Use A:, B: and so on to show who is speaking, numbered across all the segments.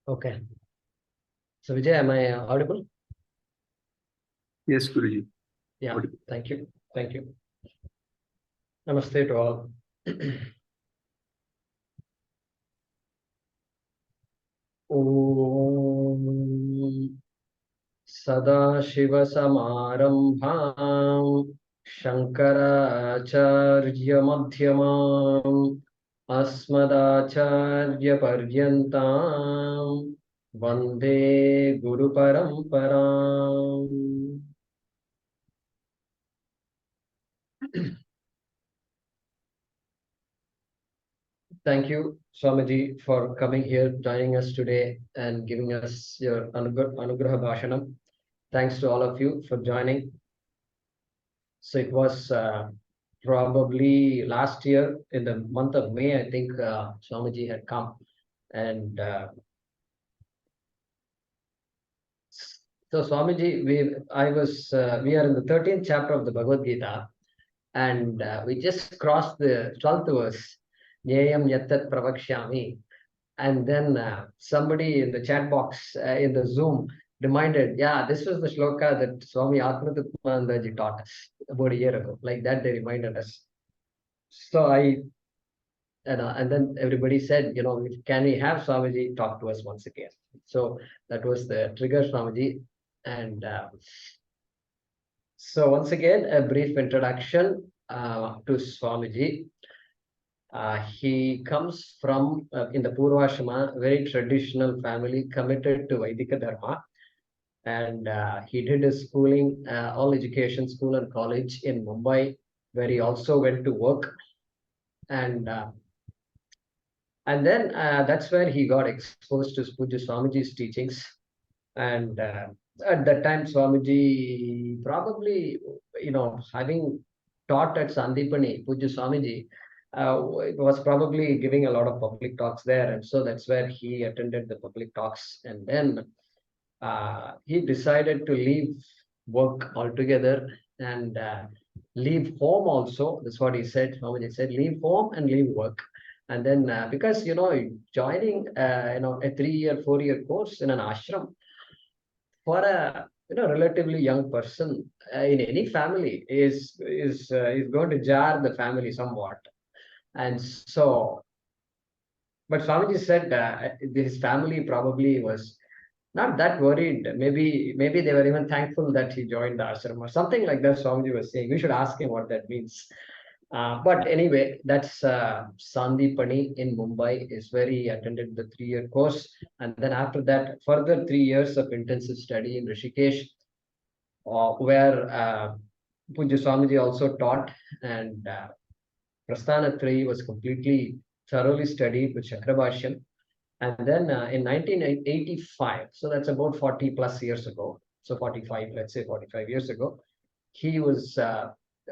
A: Okay. So Vijay, am I audible?
B: Yes, Guruji.
A: Yeah.
B: Audible.
A: Thank you. Thank you. Namaste to all. Om Sadashivasamarambham Shankaracharya Madhyamam Asmadacharya Paryantam Vande Guru Paramparam. Thank you, Swamiji, for coming here, joining us today, and giving us your Anugraha Bhashanam. Thanks to all of you for joining. So it was probably last year in the month of May, I think Swamiji had come. And so Swamiji, we are in the 13th chapter of the Bhagavad Gita, and we just crossed the 12th verse, Nyayam Yattat Pravakshyami. And then somebody in the chat box in the Zoom reminded, yeah, this was the shloka that Swami Atmatriptananda taught us about a year ago. Like that, they reminded us. So and then everybody said, can we have Swamiji talk to us once again? So that was the trigger, Swamiji. And so once again, a brief introduction to Swamiji. He comes from, in the Purvashrama, very traditional family committed to Vaidika Dharma. And he did his schooling, all education, school and college in Mumbai, where he also went to work. And then that's where he got exposed to Pujya Swamiji's teachings. And at that time, Swamiji probably, having taught at Sandipani, Pujya Swamiji, was probably giving a lot of public talks there. And so that's where he attended the public talks. And then he decided to leave work altogether and leave home also. That's what he said. Swamiji said, leave home and leave work. And then because, joining, a 3-year, 4-year course in an ashram for a relatively young person in any family is going to jar the family somewhat. And so, but Swamiji said his family probably was not that worried. Maybe they were even thankful that he joined the ashram or something like that. Swamiji was saying, we should ask him what that means. But anyway, that's Sandipani in Mumbai is where he attended the 3-year course. And then after that, further 3 years of intensive study in Rishikesh, where Pujya Swamiji also taught. And Prasthanatrayi was completely thoroughly studied with Chakrabhashyam. And then in 1985, so that's about 40 plus years ago, so 45, let's say 45 years ago, he was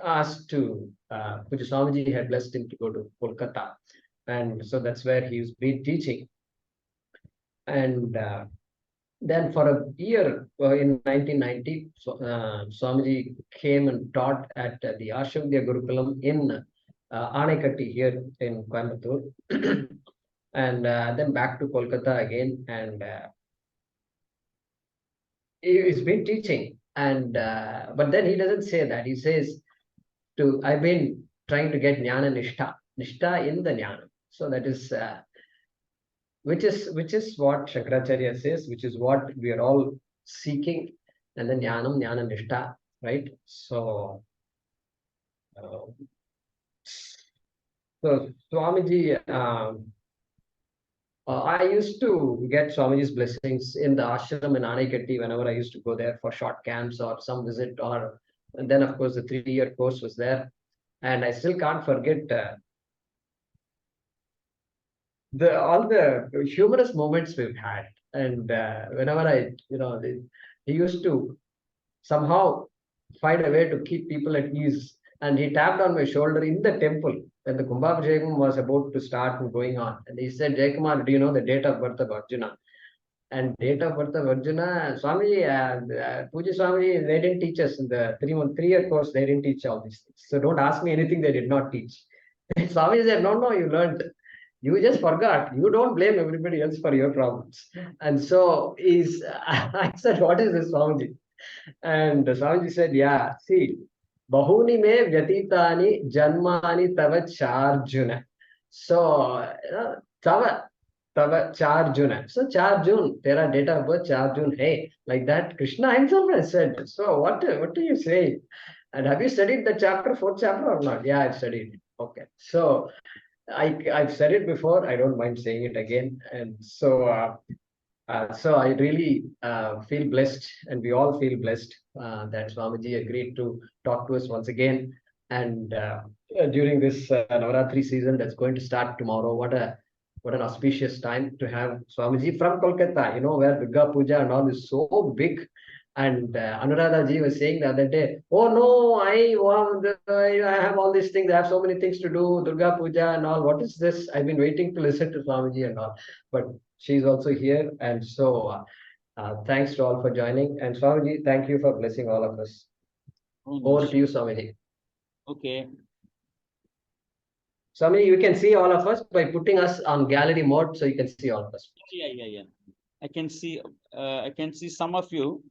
A: asked to, Pujya Swamiji had blessed him to go to Kolkata. And so that's where he was been teaching. And then for a year in 1990, Swamiji came and taught at the Arsha Vidya Gurukulam in Anekatti here in Coimbatore. And then back to Kolkata again. And he's been teaching. And but then he doesn't say that. He says, I've been trying to get Jnana Nishtha in the Jnana. So that is, which is what Shankaracharya says, which is what we are all seeking. And then Jnana Nishtha, right? So, Swamiji, I used to get Swamiji's blessings in the ashram in Anekatti whenever I used to go there for short camps or some visit. And then, of course, the 3-year course was there. And I still can't forget all the humorous moments we've had. And whenever he used to somehow find a way to keep people at ease. And he tapped on my shoulder in the temple when the Kumbhabhishekam was about to start and going on. And he said, Jaikumar, do you know the date of birth of Arjuna? And date of birth of Arjuna, Swamiji, Pujya Swamiji, they didn't teach us in the 3-year course, they didn't teach all these things. So don't ask me anything they did not teach. Swamiji said, no, you learned. You just forgot. You don't blame everybody else for your problems. And so I said, what is this, Swamiji? And Swamiji said, yeah, see, Bahuni me vyatitani janmani tava charjuna. So, tava, charjuna. So, charjun, tera date of birth, charjun, hey, like that, Krishna himself has said. So, what do you say? And have you studied the chapter, fourth chapter or not? Yeah, I've studied it. Okay. So, I've said it before. I don't mind saying it again. And so I really feel blessed, and we all feel blessed that Swamiji agreed to talk to us once again. And during this Navaratri season that's going to start tomorrow, what an auspicious time to have Swamiji from Kolkata, where Durga Puja and all is so big. And Anuradha ji was saying the other day, oh no, I have all these things, I have so many things to do, Durga Puja and all. What is this? I've been waiting to listen to Swamiji and all. But she's also here. And so thanks to all for joining. And Swamiji, thank you for blessing all of us.
C: Oh,
A: Over
C: no.
A: to you, Swamiji.
C: Okay.
A: Swamiji, you can see all of us by putting us on gallery mode, so you can see all of us.
C: Yeah. I can see some of you.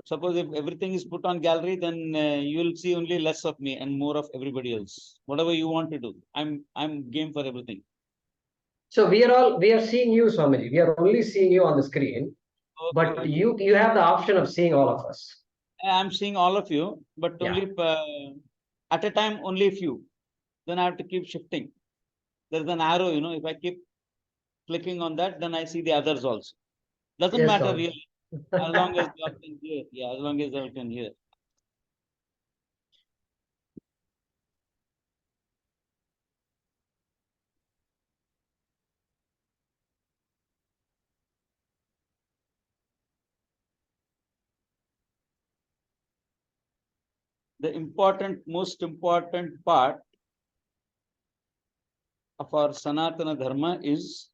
C: Suppose if everything is put on gallery, then you will see only less of me and more of everybody else. Whatever you want to do, I'm game for everything.
A: So we are seeing you, Swamiji. We are only seeing you on the screen, but
C: Okay.
A: you have the option of seeing all of us.
C: I'm seeing all of you, but
A: Yeah.
C: only at a time, only a few. Then I have to keep shifting. There's an arrow, if I keep clicking on that, then I see the others also. Doesn't
A: Yes,
C: matter
A: Swamiji.
C: really, as long as you all can hear. Yeah, as long as you all can hear. The most important part of our Sanatana Dharma is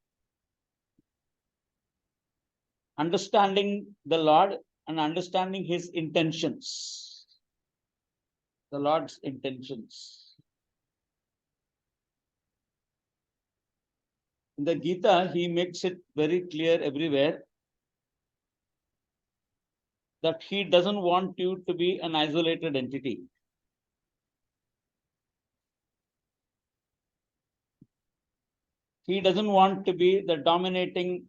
C: understanding the Lord and understanding his intentions. The Lord's intentions. In the Gita, he makes it very clear everywhere that he doesn't want you to be an isolated entity. He doesn't want to be the dominating,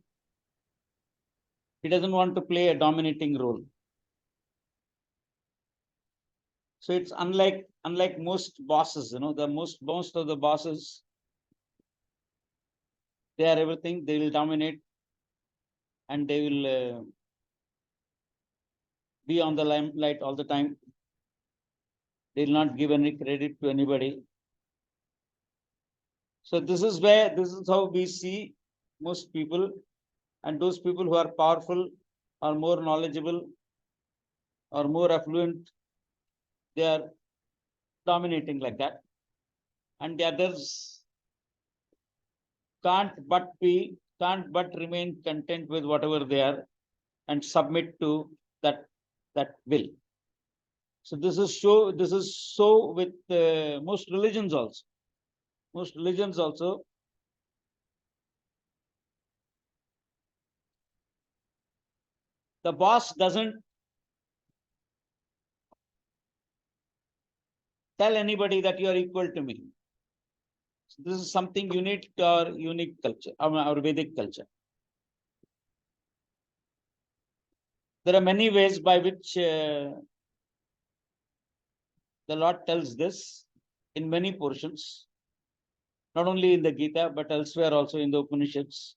C: he doesn't want to play a dominating role. So it's unlike most bosses, the most of the bosses, they are everything, they will dominate and they will be on the limelight all the time. They will not give any credit to anybody. So this is how we see most people, and those people who are powerful or more knowledgeable or more affluent, they are dominating like that. And the others can't but remain content with whatever they are and submit to that will. So this is so with most religions also. Most religions also, the boss doesn't tell anybody that you are equal to me. So this is something unique to our unique culture, our Vedic culture. There are many ways by which the Lord tells this in many portions, not only in the Gita, but elsewhere also in the Upanishads.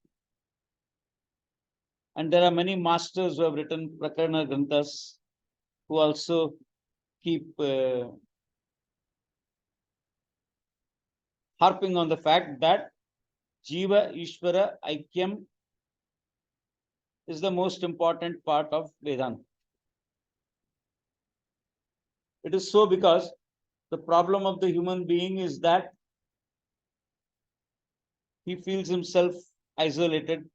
C: And there are many masters who have written Prakarana Granthas who also keep harping on the fact that Jiva Ishvara Aikyam is the most important part of Vedanta. It is so because the problem of the human being is that he feels himself isolated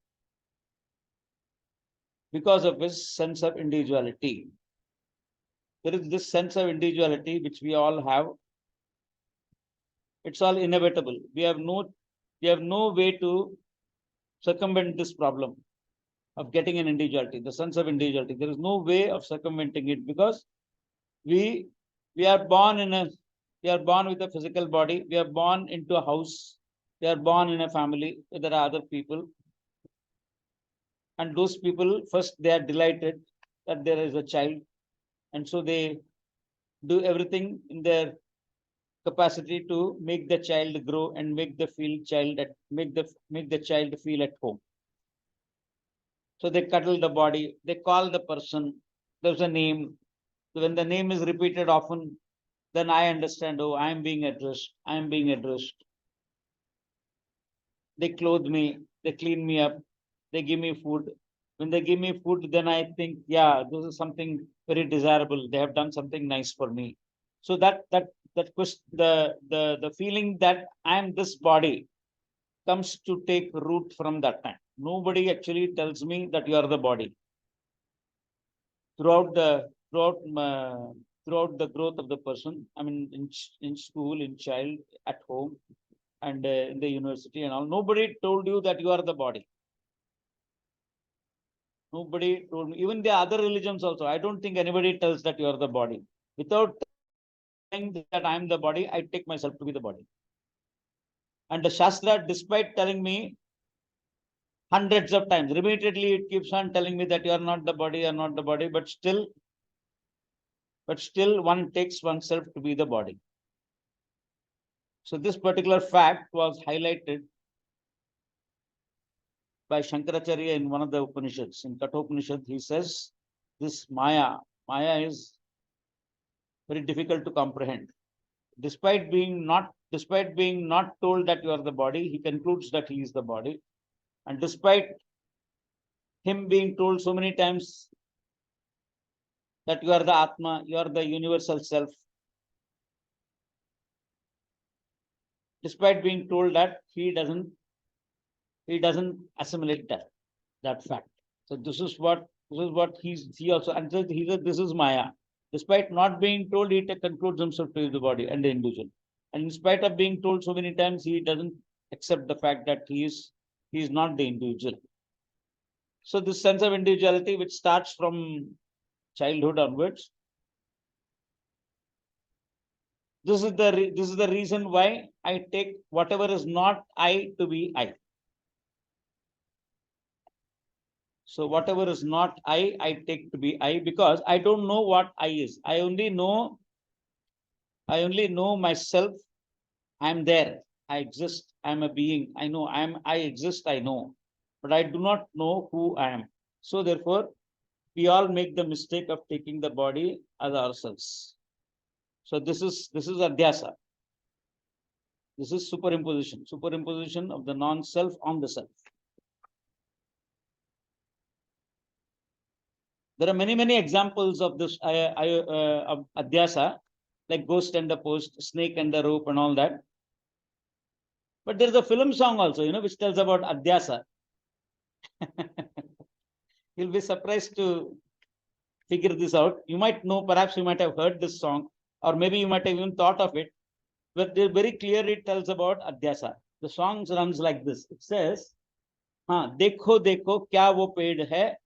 C: because of his sense of individuality. There is this sense of individuality which we all have. It's all inevitable. We have no We have no way to circumvent this problem of getting an individuality, the sense of individuality. There is no way of circumventing it because we are born with a physical body. We are born into a house. We are born in a family. There are other people. And those people, first, they are delighted that there is a child. And so they do everything in their capacity to make the child grow and make the child feel at home. So they cuddle the body, they call the person, there's a name. So when the name is repeated often, then I understand, oh, I am being addressed. They clothe me, they clean me up, they give me food. When they give me food, then I think, yeah, this is something very desirable. They have done something nice for me. So the feeling that I am this body comes to take root from that time. Nobody actually tells me that you are the body. Throughout the growth of the person, I mean, in school, in child, at home, and in the university and all, nobody told you that you are the body. Nobody told me. Even the other religions also, I don't think anybody tells that you are the body. Without saying that I am the body, I take myself to be the body. And the Shastra, despite telling me hundreds of times, repeatedly, it keeps on telling me that you are not the body, but still one takes oneself to be the body. So this particular fact was highlighted by Shankaracharya in one of the Upanishads. In Kathopanishad, he says, this Maya is very difficult to comprehend. Despite being not told that you are the body, he concludes that he is the body. And despite him being told so many times that you are the Atma, you are the universal self, despite being told that, he doesn't assimilate that fact. So this is what he also, and he said this is Maya. Despite not being told, he concludes himself to be the body and the individual. And in spite of being told so many times, he doesn't accept the fact that he is not the individual. So this sense of individuality, which starts from childhood onwards, this is the reason why I take whatever is not I to be I. So whatever is not I take to be I, because I don't know what I is. I only know myself. I'm there. I exist. I'm a being. I know I exist. I know, but I do not know who I am. So therefore, we all make the mistake of taking the body as ourselves. So this is adhyasa. This is superimposition of the non-self on the self. There are many examples of this of adhyasa, like ghost and the post, snake and the rope, and all that. But there is a film song also, which tells about adhyasa. You'll be surprised to figure this out. You might know, perhaps you might have heard this song, or maybe you might have even thought of it. But it very clearly tells about adhyasa. The song runs like this. It says, देखो देखो क्या वो पेड़ है,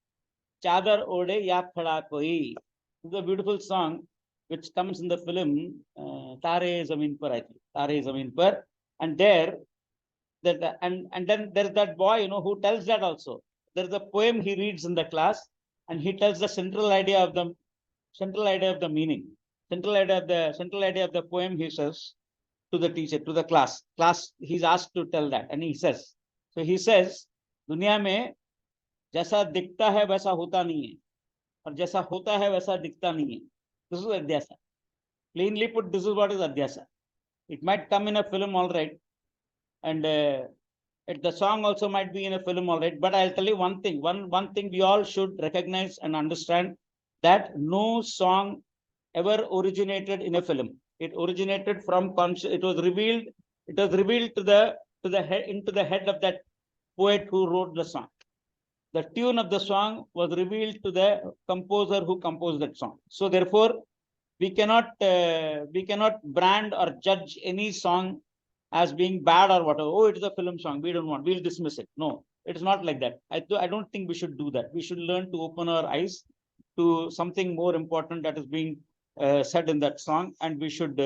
C: चादर ओढ़े या खड़ा कोई. It's a beautiful song which comes in the film Tare Zameen Par, I think. Tare Zameen Par. And there, and then there's that boy, who tells that also. There's a poem he reads in the class, and he tells the central idea of the meaning. Central idea of the poem, he says to the teacher, to the class. He's asked to tell that, and he says, दुनिया में जैसा दिखता है वैसा होता नहीं है, और जैसा होता है वैसा दिखता नहीं है. This is adhyasa. Plainly put, this is what is adhyasa. It might come in a film, all right, and the song also might be in a film, all right. But I'll tell you one thing. One thing we all should recognize and understand, that no song ever originated in a film. It originated from conscious. It was revealed into the head of that poet who wrote the song. The tune of the song was revealed to the composer who composed that song. So therefore, we cannot brand or judge any song as being bad or whatever. Oh, it is a film song. We don't want. We'll dismiss it. No, it is not like that. I don't think we should do that. We should learn to open our eyes to something more important that is being said in that song, and we should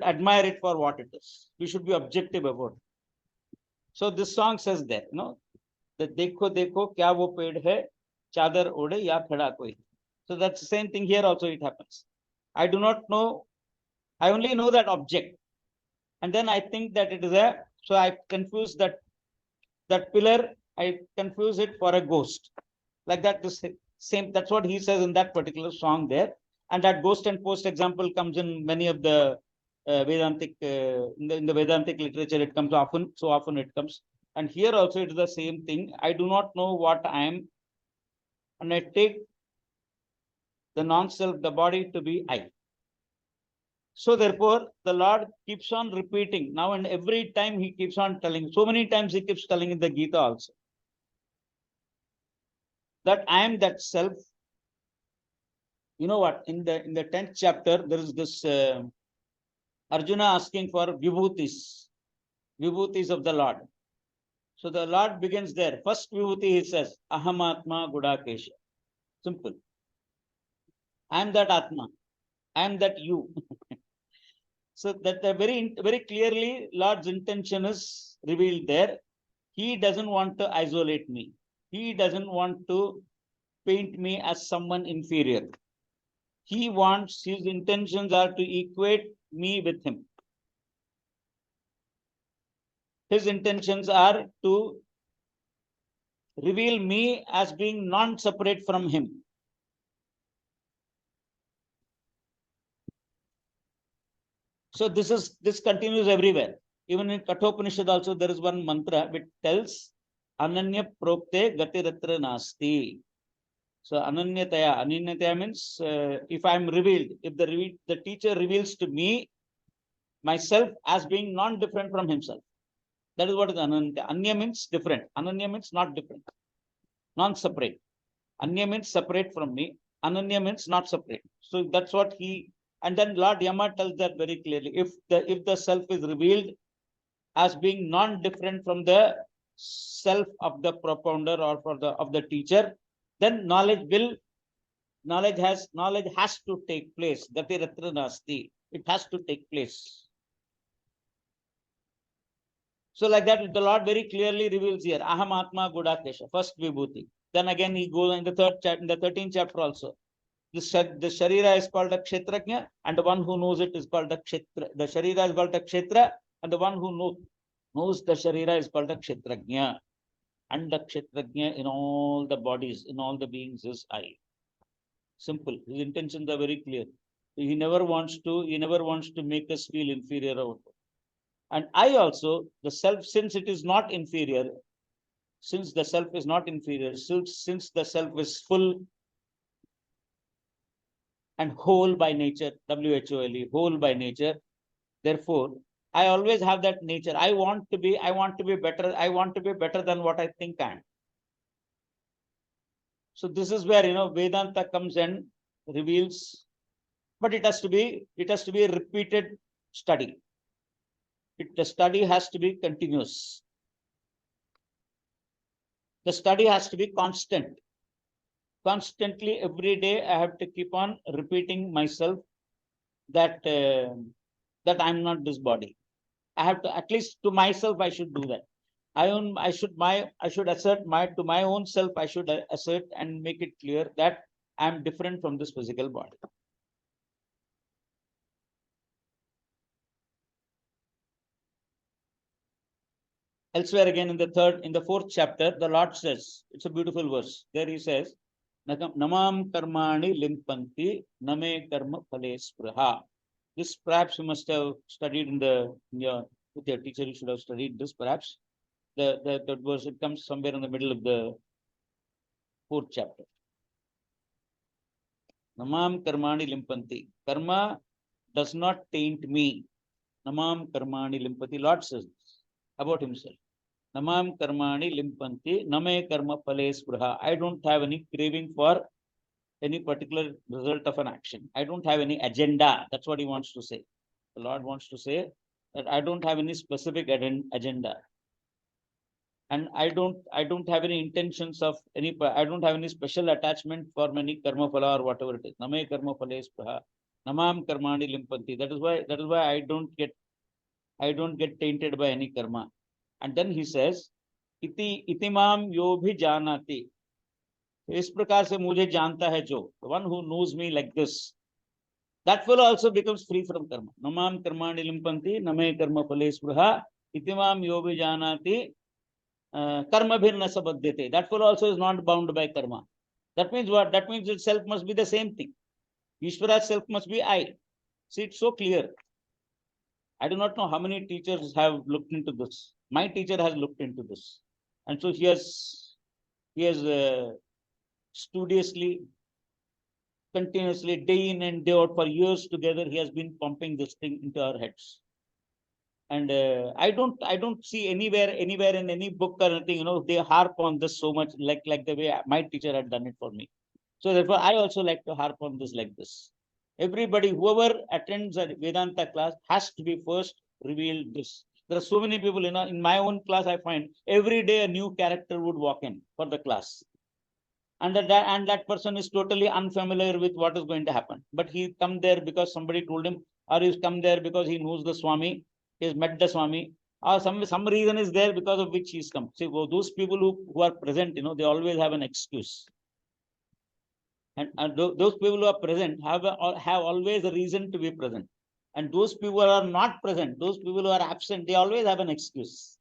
C: admire it for what it is. We should be objective about it. So this song says that, that देखो देखो क्या वो पेड़ है, चादर ओढ़े या खड़ा कोई. So that's the same thing here also it happens. I do not know. I only know that object, and then I think that it is so I confuse that pillar. I confuse it for a ghost. Like that, the same. That's what he says in that particular song there. And that ghost and post example comes in many of the Vedantic, in the Vedantic literature, it comes often, so often it comes. And here also it is the same thing. I do not know what I am, and I take the non-self, the body, to be I. So therefore, the Lord keeps on repeating now, and every time he keeps on telling, so many times he keeps telling in the Gita also, that I am that self. You know what? In the 10th chapter, there is this Arjuna asking for vibhutis of the Lord. So the Lord begins there. First vibhuti, he says, Aham Atma Gudakesha. Simple. I am that Atma. I am that you. So that very clearly, Lord's intention is revealed there. He doesn't want to isolate me. He doesn't want to paint me as someone inferior. He wants, his intentions are to equate me with him. His intentions are to reveal me as being non-separate from him. So this continues everywhere. Even in Kathopanishad also there is one mantra which tells Ananya Prokte Gatiratra Nasti. So Ananyataya means if I am revealed, if the teacher reveals to me myself as being non-different from himself. That is what is Ananya. Anya means different. Ananya means not different. Non-separate. Anya means separate from me. Ananya means not separate. So that's what he. And then Lord Yama tells that very clearly. If the self is revealed as being non-different from the self of the propounder or of the teacher, then knowledge has to take place. Gatiratra nasti. It has to take place. So like that, the Lord very clearly reveals here. Aham Atma Gudakesha. First vibhuti. Then again he goes in the 13th chapter also. The Sharira is called a Kshetrajna, and the one who knows it is called a Kshetra. The Sharira is called a Kshetra, and the one who knows the Sharira is called a Kshetrajna. And the Kshetrajna in all the bodies, in all the beings is I. Simple. His intentions are very clear. He never wants to make us feel inferior out. And I also, the self, since it is not inferior, since the self is not inferior, since the self is full and whole by nature, WHOLE, whole by nature. Therefore, I always have that nature. I want to be better. I want to be better than what I think I am. So this is where, Vedanta comes and reveals, but it has to be a repeated study. The study has to be continuous. The study has to be constant. Constantly, every day, I have to keep on repeating myself that I'm not this body. I have to, at least to myself, I should do that. I should assert to my own self, I should assert and make it clear that I'm different from this physical body. Elsewhere again in the 4th chapter, the Lord says, it's a beautiful verse. There he says, Namam karmani limpanti name karma phale spraha. This perhaps you must have studied with your teacher, you should have studied this perhaps. That verse, it comes somewhere in the middle of the 4th chapter. Namam karmani limpanti. Karma does not taint me. Namam karmani limpanti. Lord says this about himself. Namam karmani limpanti name karma phale spraha. I don't have any craving for any particular result of an action. I don't have any agenda. That's what he wants to say. The Lord wants to say that I don't have any specific agenda. And I don't have any intentions of I don't have any special attachment for many karma phala or whatever it is. Name karma phale spraha, namam karmani limpanti. That is why I don't get tainted by any karma. And then he says, itimam yo bhi janati. इस प्रकार से मुझे जानता है जो, the one who knows me like this, that fellow also becomes free from karma. Namam karmani limpanti, name karma phale spraha, itimam yo bhi janati. Karma bhirna sabaddhate. That fellow also is not bound by karma. That means what? That means itself must be the same thing. Ishvara's self must be I. See, it's so clear. I do not know how many teachers have looked into this. My teacher has looked into this. And so he has studiously, continuously, day in and day out for years together, he has been pumping this thing into our heads. And I don't see anywhere in any book or anything, they harp on this so much like the way my teacher had done it for me. So therefore, I also like to harp on this like this. Everybody, whoever attends a Vedanta class has to be first revealed this. There are so many people, in my own class, I find every day a new character would walk in for the class. And that person is totally unfamiliar with what is going to happen. But he come there because somebody told him, or he's come there because he knows the Swami. He's met the Swami, or some reason is there because of which he's come. See, those people who are present, they always have an excuse. And those people who are present have always a reason to be present. And those people who are not present, those people who are absent, they always have an excuse.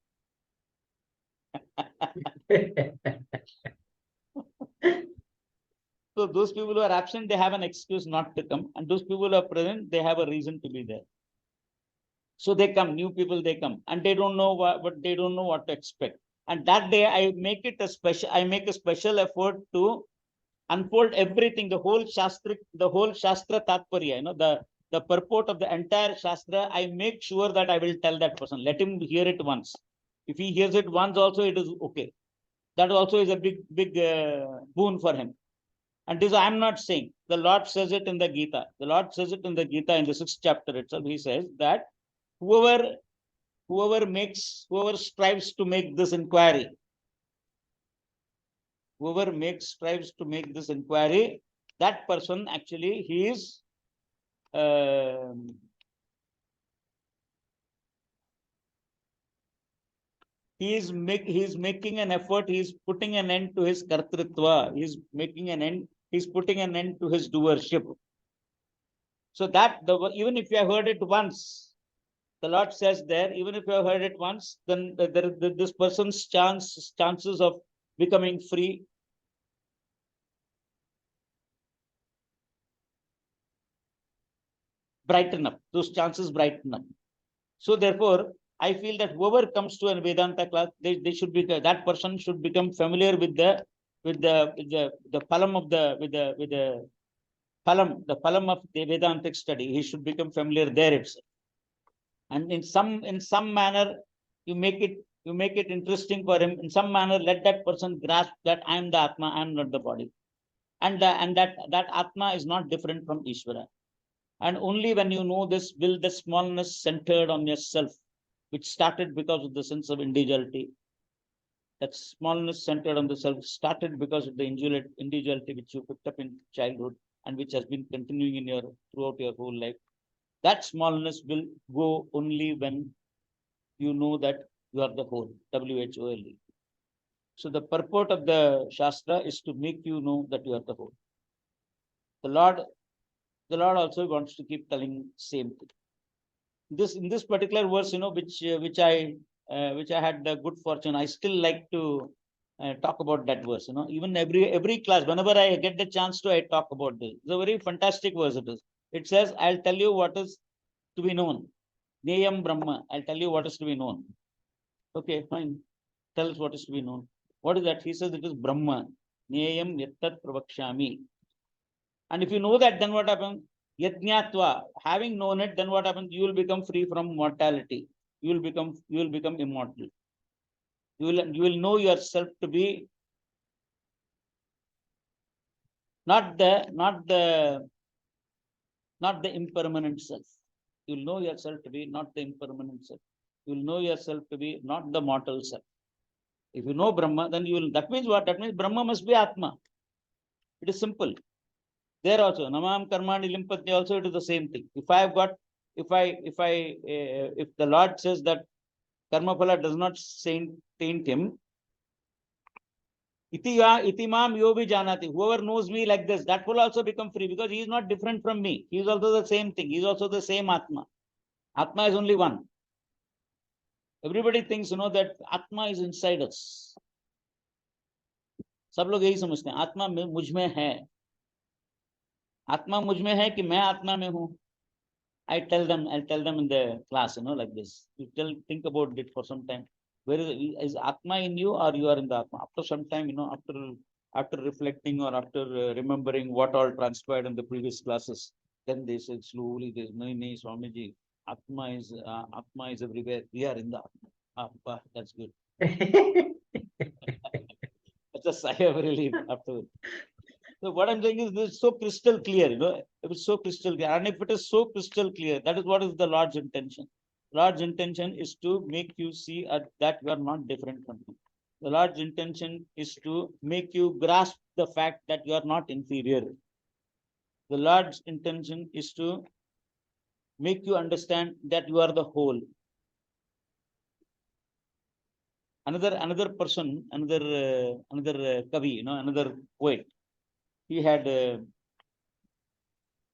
C: So those people who are absent, they have an excuse not to come. And those people who are present, they have a reason to be there. So they come, new people, they come, and they don't know what they don't know what to expect. And that day I make a special effort to unfold everything, the whole shastra tatparya, the purport of the entire shastra. I make sure that I will tell that person, let him hear it once. If he hears it once also, it is okay. That also is a big boon for him. And this I'm not saying. The Lord says it in the Gita. The Lord says it in the Gita in the 6th chapter itself. He says that whoever strives to make this inquiry, that person actually he's making an effort, he's putting an end to his kartritva, he's putting an end to his doership. So that even if you have heard it once, the Lord says there, even if you have heard it once, then this person's chances of becoming free brighten up. Those chances brighten up. So therefore, I feel that whoever comes to a Vedanta class, they should be that person should become familiar with the phalam of the phalam of the Vedantic study. He should become familiar there itself. And in some manner, you make it interesting for him. In some manner, let that person grasp that I am the Atma, I am not the body. And that Atma is not different from Ishvara. And only when you know this, will the smallness centered on yourself, which started because of the sense of individuality, that smallness centered on the self started because of the individuality which you picked up in childhood and which has been continuing throughout your whole life. That smallness will go only when you know that you are the whole, WHOLE. So the purport of the Shastra is to make you know that you are the whole. The Lord also wants to keep telling same thing. In this particular verse, which I had the good fortune, I still like to talk about that verse. Even every class, whenever I get the chance to, I talk about this. It's a very fantastic verse it is. It says, I'll tell you what is to be known. Neyam Brahma. I'll tell you what is to be known. Okay, fine. Tell us what is to be known. What is that? He says it is Brahma. Neyam Yattat Pravakshami. And if you know that, then what happens? Yajnatva. Having known it, then what happens? You will become free from mortality. You will become immortal. You will know yourself to be not the impermanent self. You will know yourself to be not the impermanent self. You will know yourself to be not the mortal self. If you know Brahma, then you will, that means what? That means Brahma must be Atma. It is simple. There also, Namam Karmani Limpati also, it is the same thing. If I have got, if the Lord says that Karma Phala does not taint him, Itimam Yobi Janati, whoever knows me like this, that will also become free because he is not different from me. He is also the same thing. He is also the same Atma. Atma is only one. Everybody thinks, that Atma is inside us. सब लोग यही समझते हैं आत्मा मुझ में है आत्मा मुझ में है कि मैं आत्मा में हूं I'll tell them in the class, like this. You think about it for some time. Where is Atma in you or you are in the Atma? After some time, after reflecting or after remembering what all transpired in the previous classes, then they said slowly, there's no Swamiji, Atma is everywhere. We are in the Atma. That's good. That's a sigh of relief afterwards. So what I'm saying is this is so crystal clear, it is so crystal clear. And if it is so crystal clear, that is what is the Lord's intention. Lord's intention is to make you see that you are not different from him. The Lord's intention is to make you grasp the fact that you are not inferior. The Lord's intention is to make you understand that you are the whole. Another person, another Kavi, another poet, he had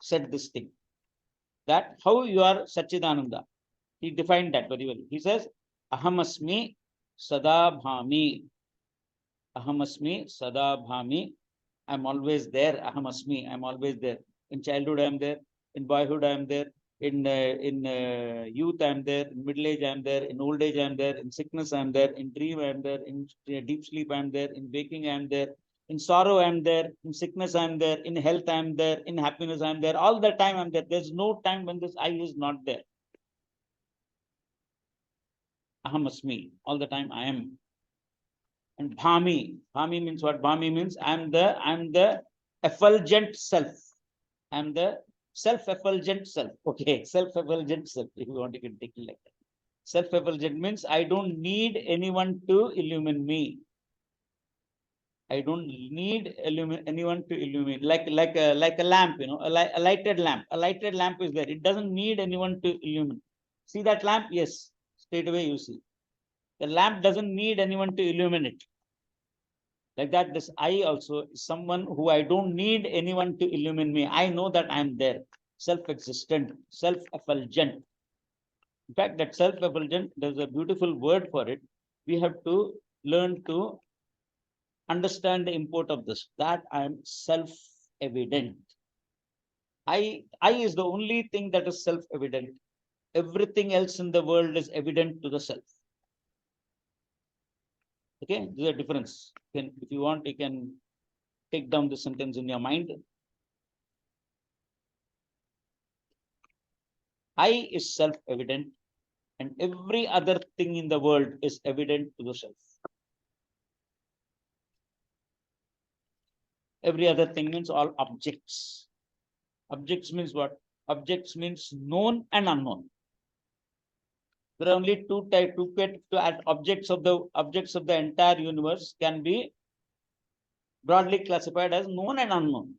C: said this thing, that how you are Satchidananda. He defined that very well. He says, Ahamasmi sada bhami. Ahamasmi sada bhami. I'm always there. Ahamasmi. I'm always there. In childhood, I'm there. In boyhood, I'm there. In youth, I'm there. In middle age, I'm there. In old age, I'm there. In sickness, I'm there. In dream, I'm there. In deep sleep, I'm there. In waking, I'm there. In sorrow, I'm there. In sickness, I'm there. In health, I'm there. In happiness, I'm there. All the time, I'm there. There's no time when this I is not there. Ahamasmi. All the time, I am. And Bhami. Bhami means what? Bhami means I'm the effulgent self. I'm the self-effulgent self. Okay, self-effulgent self. If you want, you can take it like that. Self-effulgent means I don't need anyone to illumine me. I don't need anyone to illuminate, like a lamp, a lighted lamp. A lighted lamp is there. It doesn't need anyone to illuminate. See that lamp? Yes. Straight away you see. The lamp doesn't need anyone to illuminate. Like that, this I also is someone who I don't need anyone to illumine me. I know that I'm there. Self-existent, self-effulgent. In fact, that self-effulgent, there's a beautiful word for it. We have to learn to understand the import of this, that I am self-evident. I is the only thing that is self-evident. Everything else in the world is evident to the self. Okay, there's a difference. If you want, you can take down the sentence in your mind. I is self-evident, and every other thing in the world is evident to the self. Every other thing means all objects. Objects means what? Objects means known and unknown. There are only two types. Objects of the entire universe can be broadly classified as known and unknown.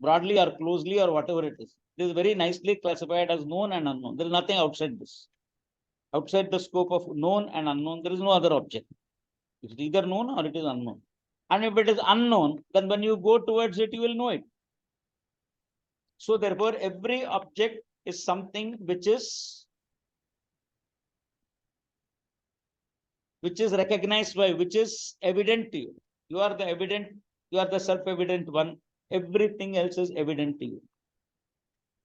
C: Broadly or closely or whatever it is. It is very nicely classified as known and unknown. There is nothing outside this. Outside the scope of known and unknown, there is no other object. It is either known or it is unknown. And if it is unknown, then when you go towards it, you will know it. So therefore, every object is something which is recognized by, which is evident to you. You are the self-evident one. Everything else is evident to you.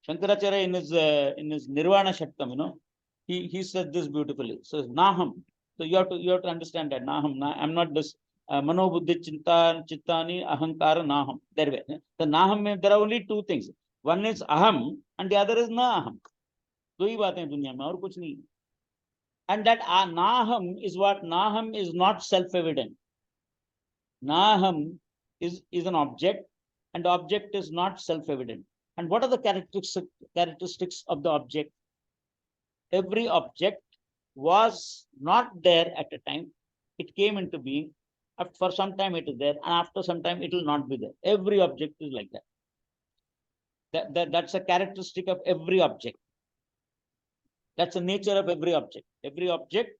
C: Shankaracharya in his Nirvana Shaktam, he said this beautifully. So Naham. So you have to understand that Naham. I'm not this Mano Buddhi Chittani Ahankara Naham. The Naham means there are only two things. One is Aham and the other is Naham. दो ही बातें दुनिया में और कुछ नहीं. And that Naham is what? Naham is not self-evident. Naham is an object, and the object is not self-evident. And what are the characteristics of the object? Every object was not there at a time. It came into being. For some time it is there, and after some time it will not be there. Every object is like that. That's a characteristic of every object. That's the nature of every object. Every object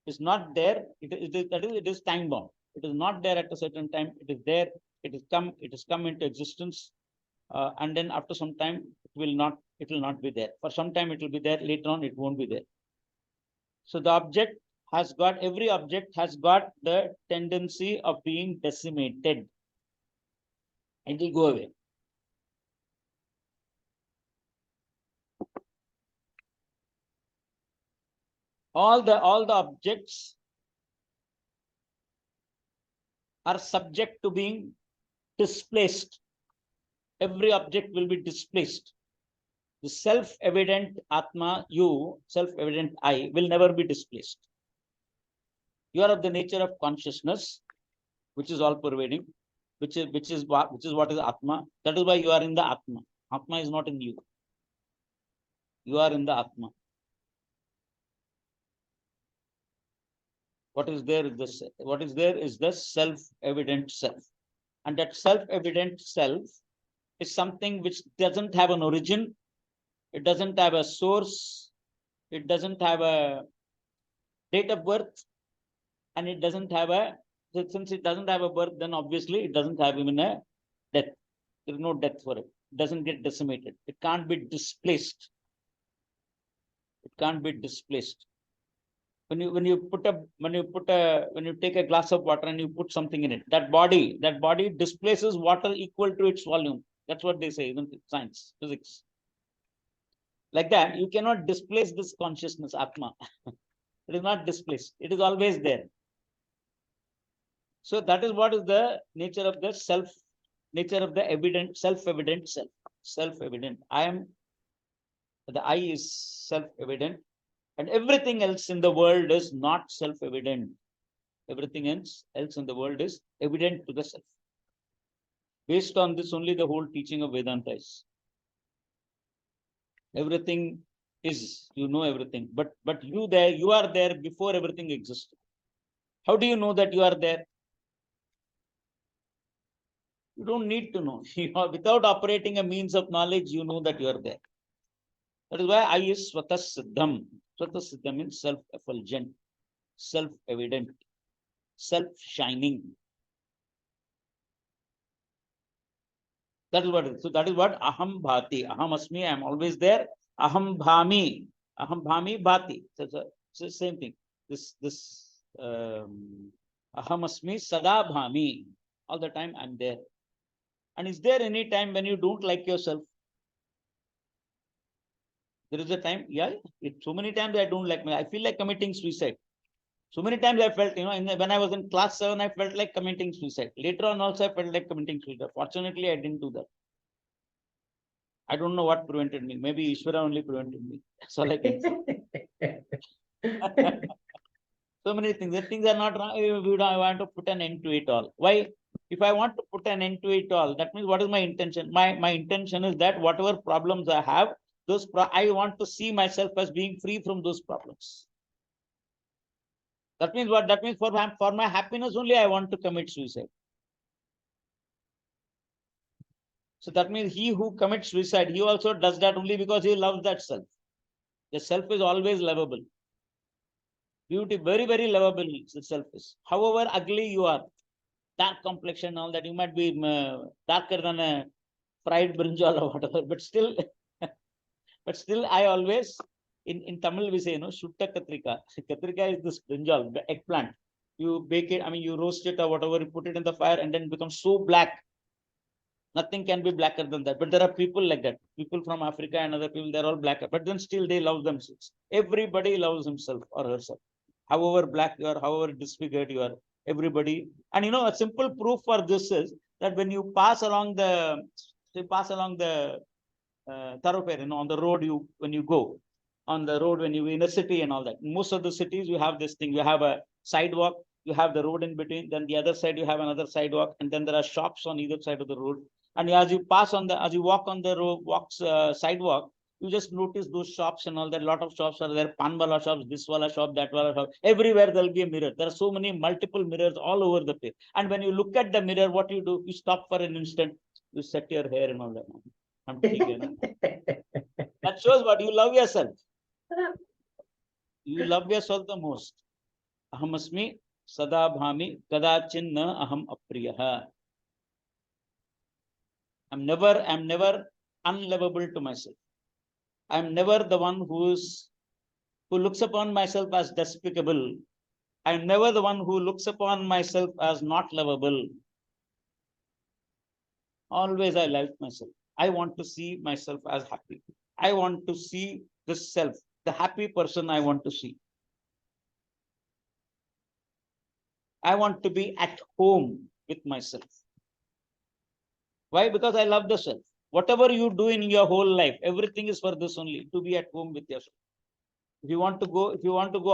C: is not there. It is time bound. It is not there at a certain time. It is there. It has come into existence, and then after some time it will not be there. For some time it will be there. Later on it won't be there. So the object has got, every object has got the tendency of being decimated. It will go away. All the objects are subject to being displaced. Every object will be displaced. The self-evident Atma, you, self-evident I, will never be displaced. You are of the nature of consciousness, which is all pervading, which is what is Atma. That is why you are in the Atma. Atma is not in you. You are in the Atma. What is there is the self-evident self. And that self-evident self is something which doesn't have an origin. It doesn't have a source. It doesn't have a date of birth. And it doesn't have since it doesn't have a birth, then obviously it doesn't have even a death. There is no death for it. It doesn't get decimated. It can't be displaced. It can't be displaced. When you take a glass of water and you put something in it, that body displaces water equal to its volume. That's what they say, isn't it? Science, physics. Like that, you cannot displace this consciousness, Atma. It is not displaced. It is always there. So that is what is the nature of the self, nature of the evident, self-evident self. Self-evident. The I is self-evident. And everything else in the world is not self-evident. Everything else in the world is evident to the self. Based on this, only the whole teaching of Vedanta is. Everything is, you know everything. But you are there before everything existed. How do you know that you are there? You don't need to know. Without operating a means of knowledge, you know that you are there. That is why I is Swata Siddham. Swata Siddham means self-effulgent, self-evident, self-shining. That is what it is. So that is what Aham Bhati. Aham Asmi, I am always there. Aham Bhami. Aham Bhami Bhati. So it's the same thing. Aham Asmi Sada Bhami. All the time I am there. And is there any time when you don't like yourself? There is a time, yeah. So many times I don't like me. I feel like committing suicide. So many times I felt, when I was in class 7, I felt like committing suicide. Later on also I felt like committing suicide. Fortunately, I didn't do that. I don't know what prevented me. Maybe Ishvara only prevented me. That's all I can say. So many things. The things are not wrong. I want to put an end to it all. Why? If I want to put an end to it all, that means what is my intention? My intention is that whatever problems I have, I want to see myself as being free from those problems. That means what? That means for my happiness only I want to commit suicide. So that means he who commits suicide, he also does that only because he loves that self. The self is always lovable. Beauty, very, very lovable, the self is. However ugly you are, dark complexion, all that, you might be darker than a fried brinjal or whatever, but still, I always, in Tamil we say, Shutta Katrika. Katrika is this brinjal, the eggplant. You bake it, you roast it or whatever, you put it in the fire and then it becomes so black. Nothing can be blacker than that. But there are people like that. People from Africa and other people, they're all blacker. But then still they love themselves. Everybody loves himself or herself. However black you are, however disfigured you are, everybody. And a simple proof for this is that when you pass along the thoroughfare, on the road, when you go on the road, when you in a city and all that. Most of the cities, you have this thing. You have a sidewalk, you have the road in between, then the other side, you have another sidewalk, and then there are shops on either side of the road. And as you pass on as you walk on the road, sidewalk, you just notice those shops and all that. Lot of shops are there, pan wala shops, this wala shop, that wala shop. Everywhere there'll be a mirror. There are so many multiple mirrors all over the place. And when you look at the mirror, what you do? You stop for an instant. You set your hair and all that. I'm taking that shows what you love yourself. You love yourself the most. Ahamasmi sada bhami kadachinna aham apriyaha. I'm never unlovable to myself. I'm never the one who looks upon myself as despicable. I'm never the one who looks upon myself as not lovable. Always I like myself. I want to see myself as happy. I want to see this self, the happy person I want to see. I want to be at home with myself. Why? Because I love the self. Whatever you do in your whole life, everything is for this only, to be at home with yourself. If you want to go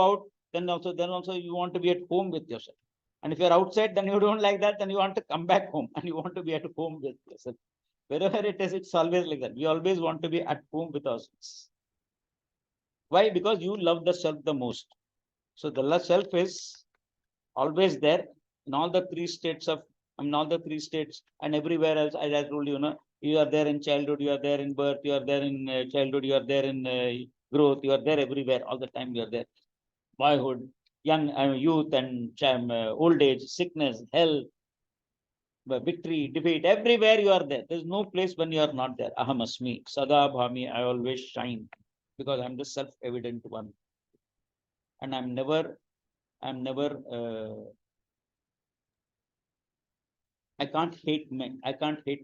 C: out, then also you want to be at home with yourself. And if you're outside, then you don't like that, then you want to come back home and you want to be at home with yourself. Wherever it is, it's always like that. We always want to be at home with ourselves. Why? Because you love the self the most. So the self is always there in all the three states and everywhere else. As I told you, you are there in childhood, you are there in birth, you are there in childhood, you are there in growth, you are there everywhere, all the time you are there. Boyhood, young youth and old age, sickness, health, victory, defeat, everywhere you are there. There's no place when you are not there. Aham asmi, sada bhami, I always shine because I'm the self-evident one. And I can't hate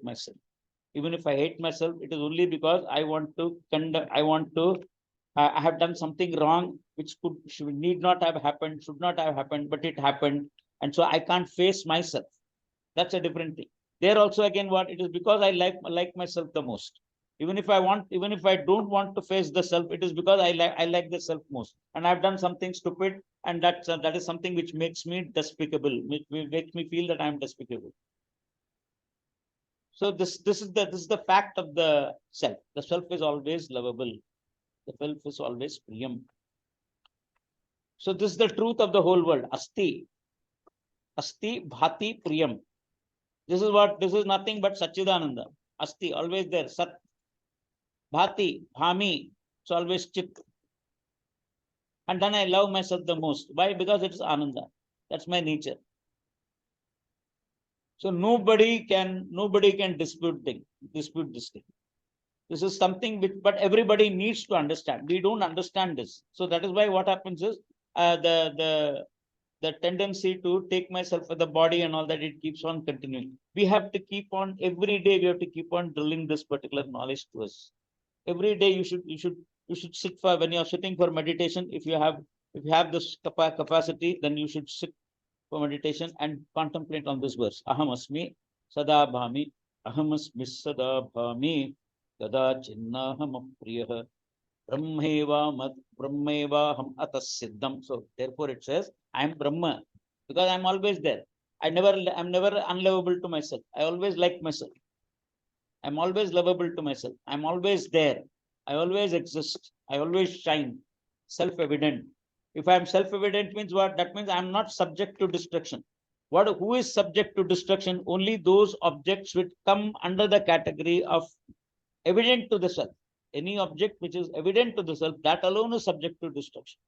C: myself. Even if I hate myself, it is only because I have done something wrong, which need not have happened, should not have happened, but it happened. And so I can't face myself. That's a different thing. There also again, what it is because I like myself the most. Even if I don't want to face the self, it is because I like the self most. And I've done something stupid, and that is something which makes me despicable, which makes me feel that I'm despicable. So this is the fact of the self. The self is always lovable. The self is always priyam. So this is the truth of the whole world. Asti bhati priyam. This is nothing but Satchidananda. Asti, always there. Sat. Bhati, bhami, it's always chit. And then I love myself the most. Why? Because it is Ananda. That's my nature. So nobody can dispute this thing. This is something but everybody needs to understand. We don't understand this. So that is why what happens is the tendency to take myself for the body and all that, it keeps on continuing. We have to keep on every day. We have to keep on drilling this particular knowledge to us. Every day you should sit for, when you are sitting for meditation. If you have this capacity, then you should sit for meditation and contemplate on this verse. Aham asmi sada bhami, aham asmi sada bhami, kada chinnaham apriyah, brahmeva ham atas siddham. So therefore it says, I am Brahma, because I'm always there. I'm never unlovable to myself. I always like myself. I'm always lovable to myself. I'm always there. I always exist. I always shine. Self-evident. If I'm self-evident means what? That means I'm not subject to destruction. Who is subject to destruction? Only those objects which come under the category of evident to the self. Any object which is evident to the self, that alone is subject to destruction.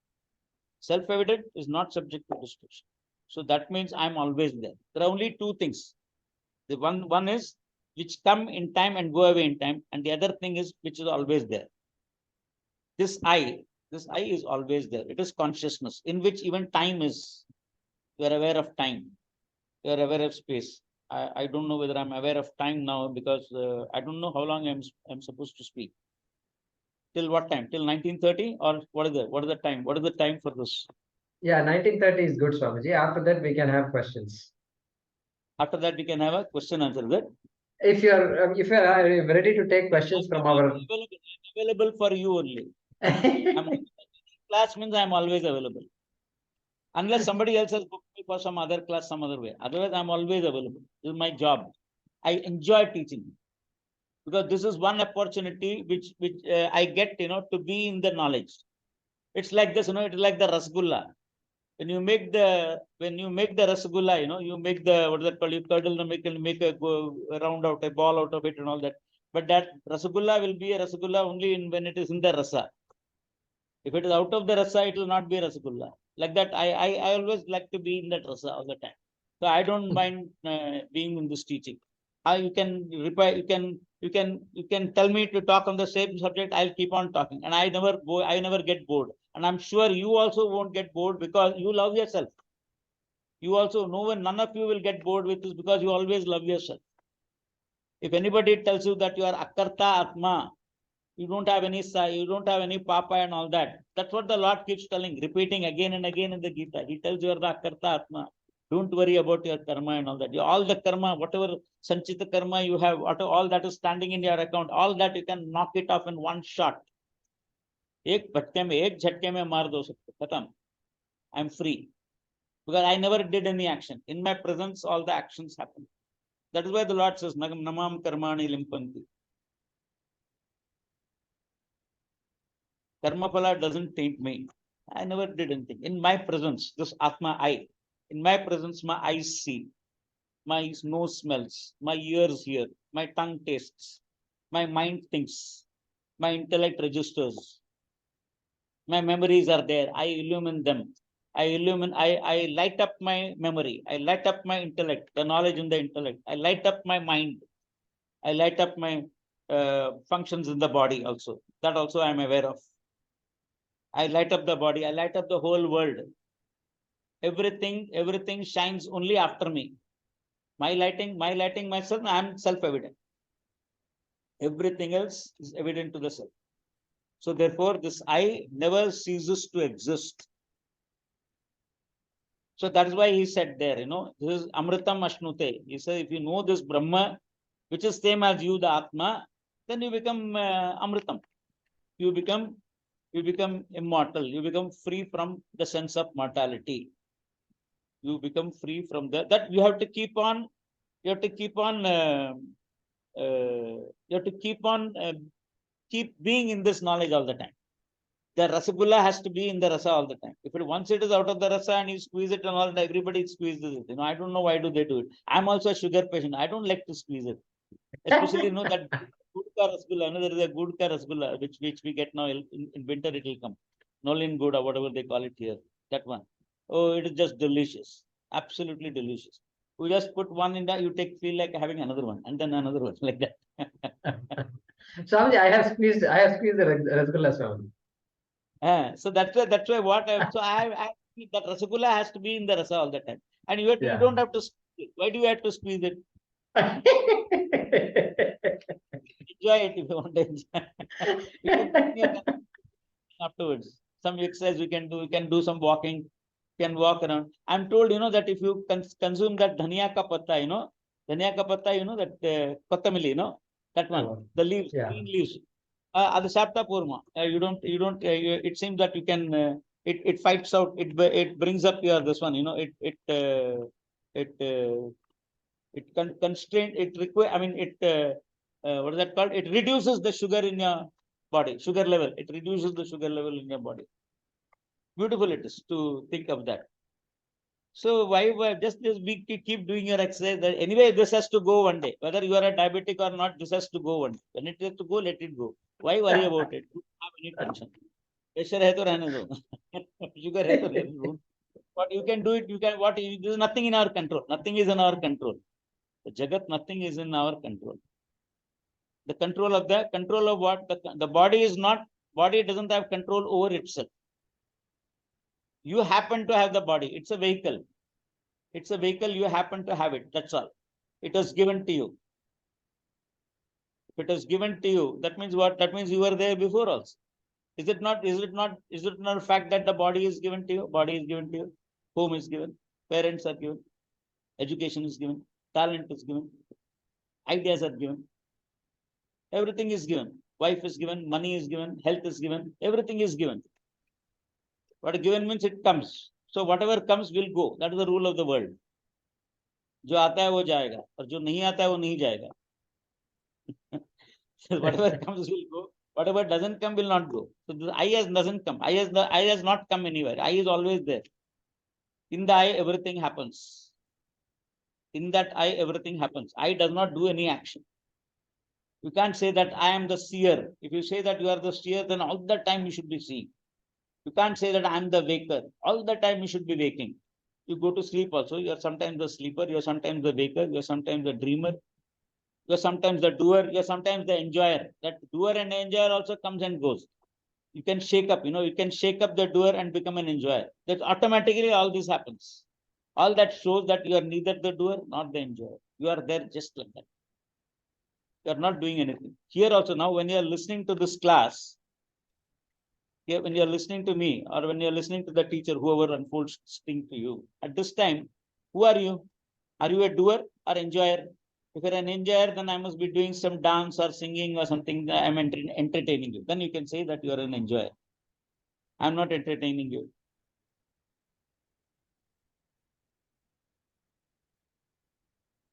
C: Self-evident is not subject to destruction. So that means I'm always there. There are only two things. The one is which come in time and go away in time, and the other thing is which is always there. This I is always there. It is consciousness, in which even time is. You are aware of time. You are aware of space. I don't know whether I'm aware of time now, because I don't know how long I'm supposed to speak. Till what time? Till 1930, or what is the time? What is the time for this?
A: Yeah, 1930 is good, Swamiji. After that, we can have questions.
C: After that, we can have a question answer. Good.
A: If you're ready to take questions from our
C: available for you only. Class means I'm always available. Unless somebody else has booked me for some other class, some other way. Otherwise, I'm always available. This is my job. I enjoy teaching. Because this is one opportunity which I get, to be in the knowledge. It's like this, it's like the rasgulla. When you make the rasgulla, you make the, what is that called? You curdle the milk and make a round out, a ball out of it and all that. But that rasgulla will be a rasgulla only when it is in the rasa. If it is out of the rasa, it will not be a rasgulla. Like that, I always like to be in that rasa all the time. So I don't mind being in this teaching. You can reply, you can tell me to talk on the same subject. I'll keep on talking, and I never get bored. And I'm sure you also won't get bored because you love yourself. You also know, none of you will get bored with this because you always love yourself. If anybody tells you that you are akarta atma, you don't have any papa and all that. That's what the Lord keeps telling, repeating again and again in the Gita. He tells you are the akarta atma. Don't worry about your karma and all that. All the karma, whatever sanchita karma you have, all that is standing in your account, all that you can knock it off in one shot. Ek jhatke mein maar do sabko. Khatam. I'm free. Because I never did any action. In my presence, all the actions happen. That is why the Lord says, Namam karmani limpanti. Karma phala doesn't taint me. I never did anything. In my presence, this Atma I. In my presence, my eyes see. My nose smells. My ears hear. My tongue tastes. My mind thinks. My intellect registers. My memories are there. I illumine them. I light up my memory. I light up my intellect, the knowledge in the intellect. I light up my mind. I light up my functions in the body also. That also I am aware of. I light up the body. I light up the whole world. Everything shines only after me. My lighting myself, I am self-evident. Everything else is evident to the self. So therefore, this I never ceases to exist. So that's why he said there, this is Amritam Ashnute. He said, if you know this Brahma, which is same as you, the Atma, then you become Amritam. You become immortal. You become free from the sense of mortality. You become free from that. You have to keep on. Keep being in this knowledge all the time. The rasagulla has to be in the rasa all the time. Once it is out of the rasa and you squeeze it and all that, everybody squeezes it. I don't know why do they do it. I'm also a sugar patient. I don't like to squeeze it. Especially, that good ka rasgulla. There is a good ka rasgulla, which we get now in winter. It will come. Nolin good or whatever they call it here. That one. Oh, it is just delicious. Absolutely delicious. You just put one in there, you feel like having another one, and then another one, like that.
A: Swamiji, I have squeezed the rasgulla, Swamiji.
C: So that's why what I that rasgulla has to be in the rasa all the time, and you don't have to squeeze it. Why do you have to squeeze it? Enjoy it if you want to enjoy. Afterwards, some exercise we can do. We can do some walking. Can walk around. I'm told, that if you consume that dhania ka patta, dhania ka patta, that kotamili, that one, the leaves, green leaves. Adu sapta purma. It seems that you can. It fights out. It brings up your this one. It constrain. It require. I mean, what is that called? It reduces the sugar in your body. Sugar level. It reduces the sugar level in your body. Beautiful it is to think of that. So why just keep doing your exercise? Anyway, this has to go one day. Whether you are a diabetic or not, this has to go one day. When it has to go, let it go. Why worry about it? Don't have any tension. Pressure hai to rehne do. Sugar hai to rehne do. What you can do it, there's nothing in our control. Nothing is in our control. The Jagat, nothing is in our control. The control of what? The body is not, body doesn't have control over itself. You happen to have the body. It's a vehicle. It's a vehicle. You happen to have it. That's all. It was given to you. If it was given to you, that means what? That means you were there before also. Is it not a fact that the body is given to you? Body is given to you. Home is given. Parents are given. Education is given. Talent is given. Ideas are given. Everything is given. Wife is given. Money is given. Health is given. Everything is given. What given means it comes. So whatever comes will go. That is the rule of the world. जो आता है वो जाएगा और जो नहीं आता है वो नहीं जाएगा. Whatever comes will go. Whatever doesn't come will not go. So the I doesn't come. I has not come anywhere. I is always there. In the I, everything happens. In that I, everything happens. I does not do any action. You can't say that I am the seer. If you say that you are the seer, then all the time you should be seeing. You can't say that I am the waker. All the time you should be waking. You go to sleep also. You are sometimes the sleeper. You are sometimes the waker. You are sometimes the dreamer. You are sometimes the doer. You are sometimes the enjoyer. That doer and enjoyer also comes and goes. You can shake up. You can shake up the doer and become an enjoyer. That automatically all this happens. All that shows that you are neither the doer nor the enjoyer. You are there just like that. You are not doing anything. Here also now, when you are listening to this class, here when you are listening to me or when you are listening to the teacher, whoever unfolds thing to you, at this time, who are you? Are you a doer or enjoyer? If you're an enjoyer, then I must be doing some dance or singing or something. I'm entertaining you. Then you can say that you are an enjoyer. I'm not entertaining you.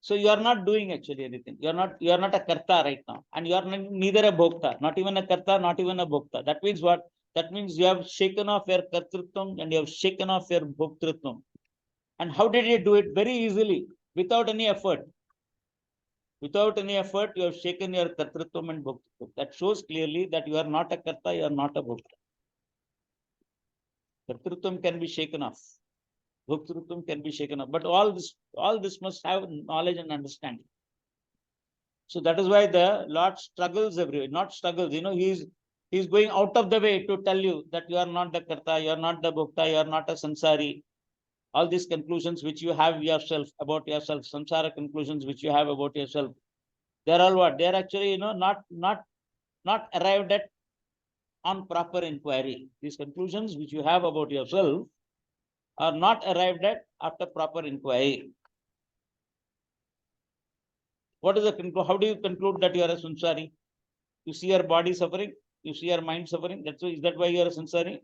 C: So you are not doing actually anything. You are not a karta right now. And you are neither a bhokta, not even a karta, not even a bhokta. That means what? That means you have shaken off your kartrutvam and you have shaken off your bhoktrutvam. And how did you do it? Very easily, without any effort. Without any effort, you have shaken your kartrutvam and bhoktrutvam. That shows clearly that you are not a karta, you are not a bhokta. Kartrutvam can be shaken off. Bhoktrutvam can be shaken off. But all this must have knowledge and understanding. So that is why the Lord struggles everywhere. Not struggles, he's going out of the way to tell you that you are not the karta, you are not the bhokta, you are not a sansari. All these conclusions which you have yourself about yourself, samsara conclusions which you have about yourself, they are all what? They are actually, not arrived at on proper inquiry. These conclusions which you have about yourself are not arrived at after proper inquiry. What is the conclusion? How do you conclude that you are a samsari? You see your body suffering, you see your mind suffering. Is that why you are a samsari?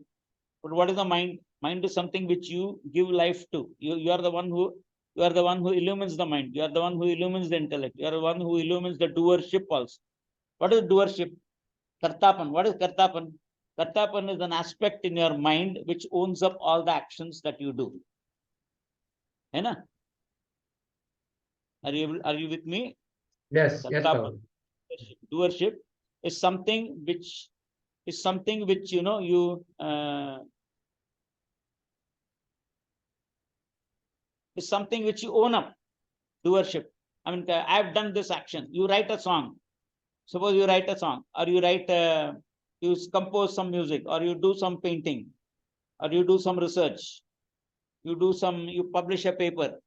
C: But what is the mind? Mind is something which you give life to. You are the one who illumines the mind. You are the one who illumines the intellect. You are the one who illumines the doership also. What is doership? Kartapan. What is kartapan? Kartapan is an aspect in your mind which owns up all the actions that you do. Hai na? Are you with me?
A: Yes, yes,
C: Kartapan. Doership is something which is something which is something which you own up. Doership. I mean, I've done this action. You write a song. Suppose you write a song, or you you compose some music, or you do some painting, or you do some research. You publish a paper.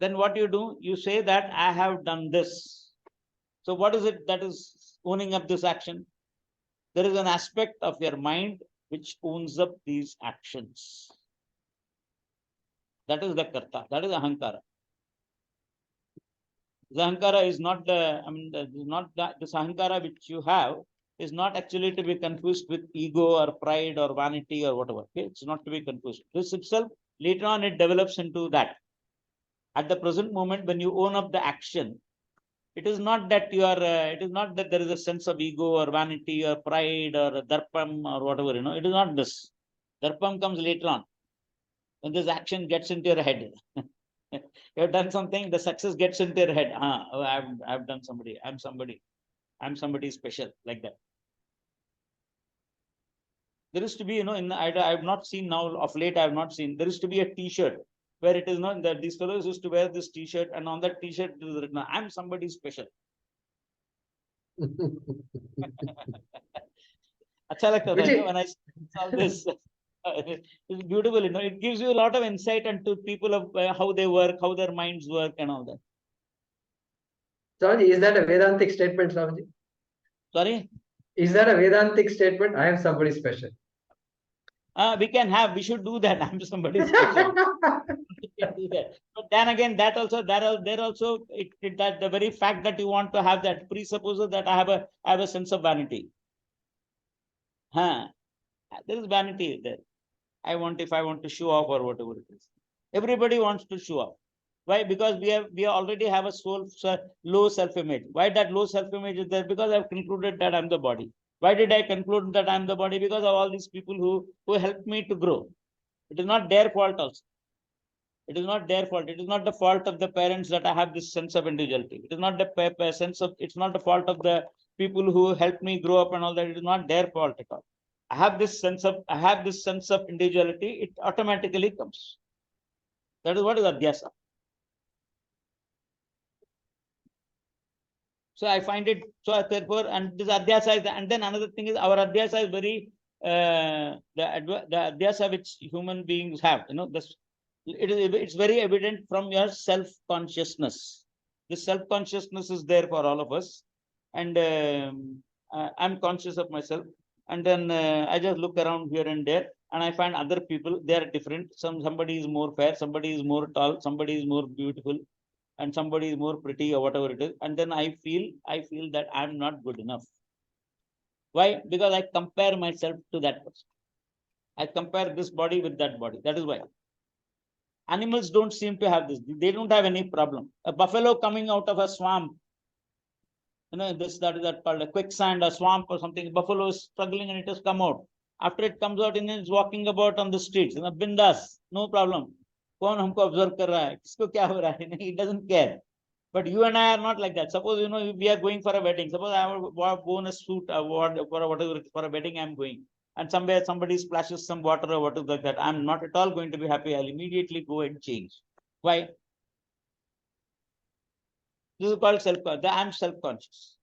C: Then what you do? You say that I have done this. So what is it that is owning up this action? There is an aspect of your mind which owns up these actions. That is the karta. That is ahankara. The ahankara is not this ahankara which you have is not actually to be confused with ego or pride or vanity or whatever. Okay? It's not to be confused. This itself, later on, it develops into that. At the present moment, when you own up the action, it is not that it is not that there is a sense of ego or vanity or pride or darpam or whatever, it is not this. Darpam comes later on. When this action gets into your head. You have done something, the success gets into your head. I've done somebody, I'm somebody special, like that. There is to be, I have not seen now, of late I have not seen, there is to be a t-shirt where it is not that these fellows used to wear this t-shirt, and on that t-shirt it is written, I'm somebody special. When I saw this, it's beautiful, it gives you a lot of insight into people of how they work, how their minds work and all that.
A: Swamiji, is that a Vedantic statement, Swamiji?
C: Sorry?
A: Is that a Vedantic statement? I am somebody special.
C: We should do that. I'm somebody special. We can do that. But then again, that the very fact that you want to have that presupposes that I have a sense of vanity. There is vanity there. If I want to show off or whatever it is. Everybody wants to show off. Why? Because we already have a low self-image. Why that low self-image is there? Because I've concluded that I'm the body. Why did I conclude that I'm the body? Because of all these people who helped me to grow. It is not their fault also. It is not their fault. It is not the fault of the parents that I have this sense of individuality. It is not the sense of, it's not the fault of the people who helped me grow up and all that. It is not their fault at all. I have this sense of individuality. It automatically comes. That is what is adhyasa. So I find it, so therefore, and this adhyasa is, and then another thing is our adhyasa is very, the adhyasa which human beings have, this, it's very evident from your self-consciousness. This self-consciousness is there for all of us. And I'm conscious of myself. And then I just look around here and there, and I find other people, they are different. Somebody is more fair, somebody is more tall, somebody is more beautiful, and somebody is more pretty or whatever it is. And then I feel that I'm not good enough. Why? Because I compare myself to that person. I compare this body with that body. That is why. Animals don't seem to have this. They don't have any problem. A buffalo coming out of a swamp, that is called a quicksand, a swamp or something. Buffalo is struggling and it has come out. After it comes out, and it's walking about on the streets, bindas, no problem. Kaun humko observe kar raha hai? Kisko kya ho raha hai? He doesn't care. But you and I are not like that. Suppose, we are going for a wedding. Suppose I have worn a suit for a wedding I'm going. And somebody splashes some water or whatever like that. I'm not at all going to be happy. I'll immediately go and change. Why? This is called I'm self-conscious.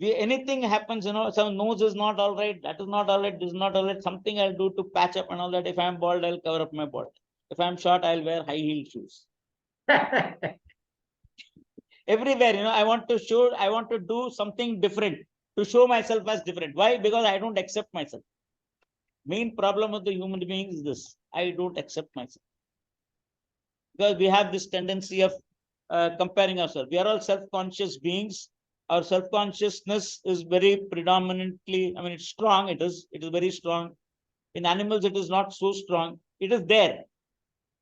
C: Anything happens, some nose is not all right, that is not all right, this is not all right. Something I'll do to patch up and all that. If I'm bald, I'll cover up my bald. If I'm short, I'll wear high heel shoes. Everywhere, I want to do something different, to show myself as different. Why? Because I don't accept myself. Main problem of the human being is this: I don't accept myself. Because we have this tendency of comparing ourselves. We are all self-conscious beings. Our self-consciousness is very predominantly, it's strong. It is very strong. In animals, it is not so strong. It is there.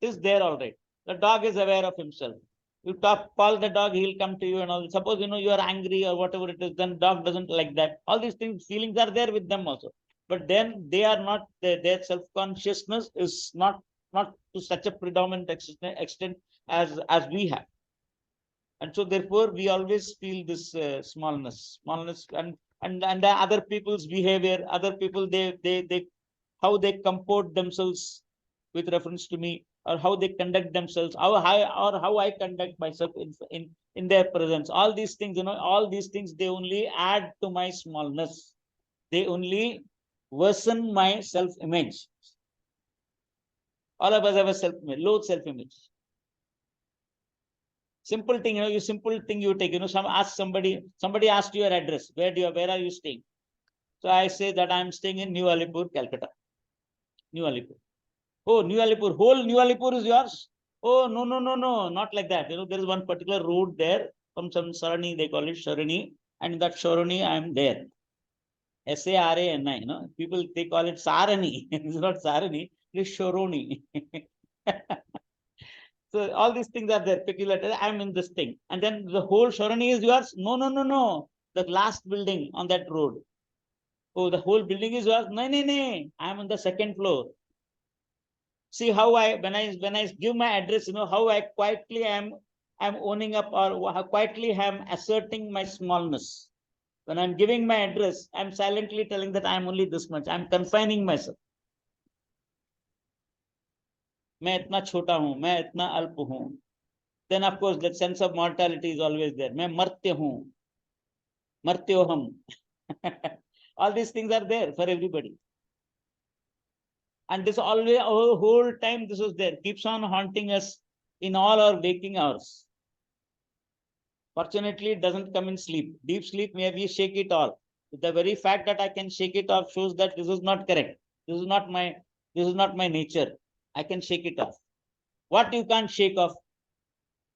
C: It is there, all right. The dog is aware of himself. You call the dog, he'll come to you and all. Suppose, you are angry or whatever it is, then dog doesn't like that. All these things, feelings are there with them also. But then they are not, their self-consciousness is not to such a predominant extent as we have. And so therefore we always feel this smallness, and the other people's behavior, other people, they how they comport themselves with reference to me, or how they conduct themselves, how I conduct myself in their presence. All these things, all these things, they only add to my smallness. They only worsen my self-image. All of us have a self-image, low self-image. Simple thing, simple thing you take, somebody asked you your address. Where are you staying? So I say that I'm staying in New Alipur, Calcutta. New Alipur. Oh, New Alipur. Whole New Alipur is yours? Oh, no, not like that. There is one particular road there from some Sarani, they call it Sharani. And in that Sharani, I'm there. Sarani, people, they call it Sarani. It's not Sarani, it's Sharoni. So all these things are there, peculiar. I'm in this thing. And then the whole Sharani is yours? No. The last building on that road. Oh, the whole building is yours? No. I'm on the second floor. See how when I give my address, how I quietly am owning up, or how quietly I'm asserting my smallness. When I'm giving my address, I'm silently telling that I'm only this much. I'm confining myself. मैं इतना छोटा हूं, मैं इतना अल्प हूं. Then of course that sense of mortality is always there. मैं मर्त्य हूं, मर्त्यो हम. All these things are there for everybody. And this always, whole time this was there, keeps on haunting us in all our waking hours. Fortunately, it doesn't come in sleep. Deep sleep, maybe we shake it all. The very fact that I can shake it off shows that this is not correct. This is not my nature. I can shake it off. What you can't shake off?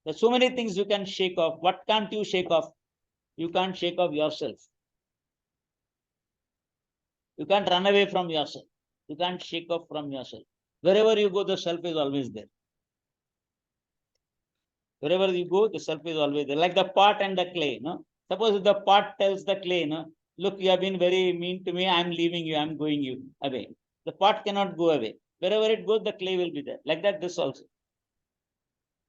C: There's so many things you can shake off. What can't you shake off? You can't shake off yourself. You can't run away from yourself. You can't shake off from yourself. Wherever you go, the self is always there. Wherever you go, the self is always there. Like the pot and the clay, no? Suppose if the pot tells the clay, no, look, you have been very mean to me, I'm leaving you, I'm going you away. The pot cannot go away. Wherever it goes, the clay will be there. Like that, this also.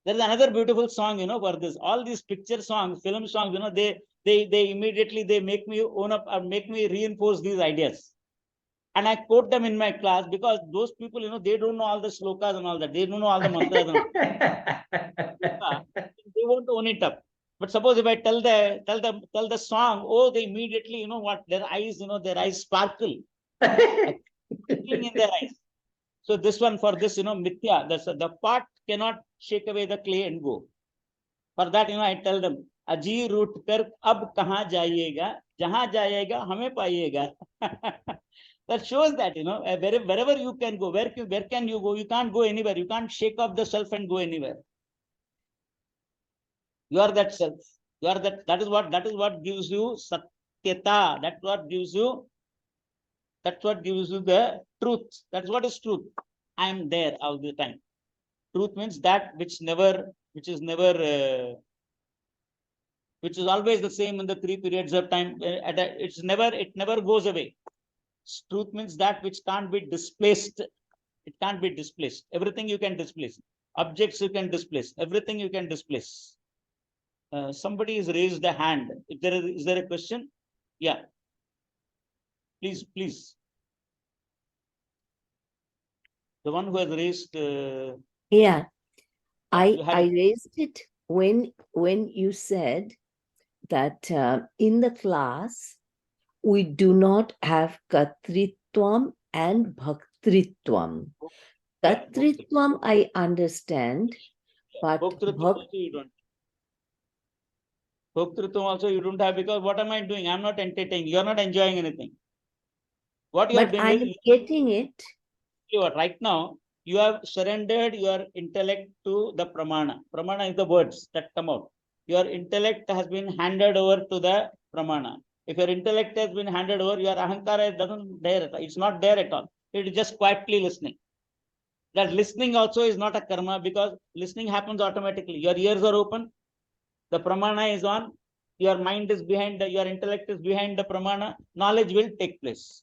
C: There is another beautiful song, for this. All these picture songs, film songs, they immediately, they make me own up or make me reinforce these ideas. And I quote them in my class because those people, they don't know all the shlokas and all that. They don't know all the mantras and all. They won't own it up. But suppose if I tell the song, oh, they immediately, what, their eyes sparkle. Sparkling in their eyes. So this one, for this, mithya, the pot cannot shake away the clay and go. For that, I tell them, aji root kar ab kahan jayega, jahan jayega, hame payega. That shows that, wherever you can go, where can you go? You can't go anywhere. You can't shake off the self and go anywhere. You are that self. You are that. That is what gives you satyata. That's what gives you the truth. That's what is truth. I am there all the time. Truth means that which is always the same in the 3 periods of time. It never goes away. Truth means that which can't be displaced. It can't be displaced. Everything you can displace. Objects you can displace. Everything you can displace. Somebody has raised a hand. Is there a question? Yeah. Please. The one who has raised.
D: Yeah,
C: you
D: I raised it when you said that in the class we do not have Katritvam and Bhaktritvam. Katritvam I understand, but
C: Bhaktritvam also you don't have, because what am I doing? I'm not entertaining. You're not enjoying anything. What you are doing
D: I'm getting it.
C: Right now, you have surrendered your intellect to the pramana. Pramana is the words that come out. Your intellect has been handed over to the pramana. If your intellect has been handed over, your ahankara doesn't there. It's not there at all. It is just quietly listening. That listening also is not a karma, because listening happens automatically. Your ears are open. The pramana is on. Your mind is behind. Your intellect is behind the pramana. Knowledge will take place.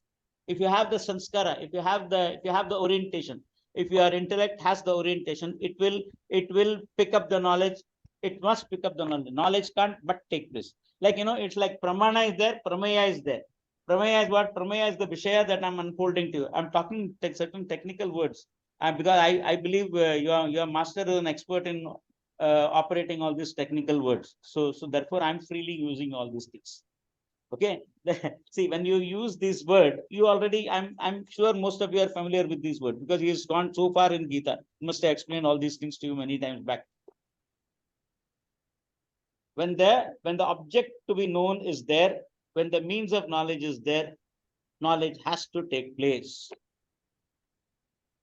C: If you have the sanskara, if you have the orientation, if your intellect has the orientation, it will pick up the knowledge. It must pick up the knowledge. Knowledge can't but take place. Like, it's like pramana is there, prameya is there. Prameya is what? Prameya is the vishaya that I'm unfolding to you. I'm talking certain technical words. Because I believe your master is an expert in operating all these technical words. So therefore, I'm freely using all these things. Okay. See, when you use this word, you already, I'm sure most of you are familiar with this word, because he has gone so far in Gita. He must have explained all these things to you many times back. When the object to be known is there, when the means of knowledge is there, knowledge has to take place.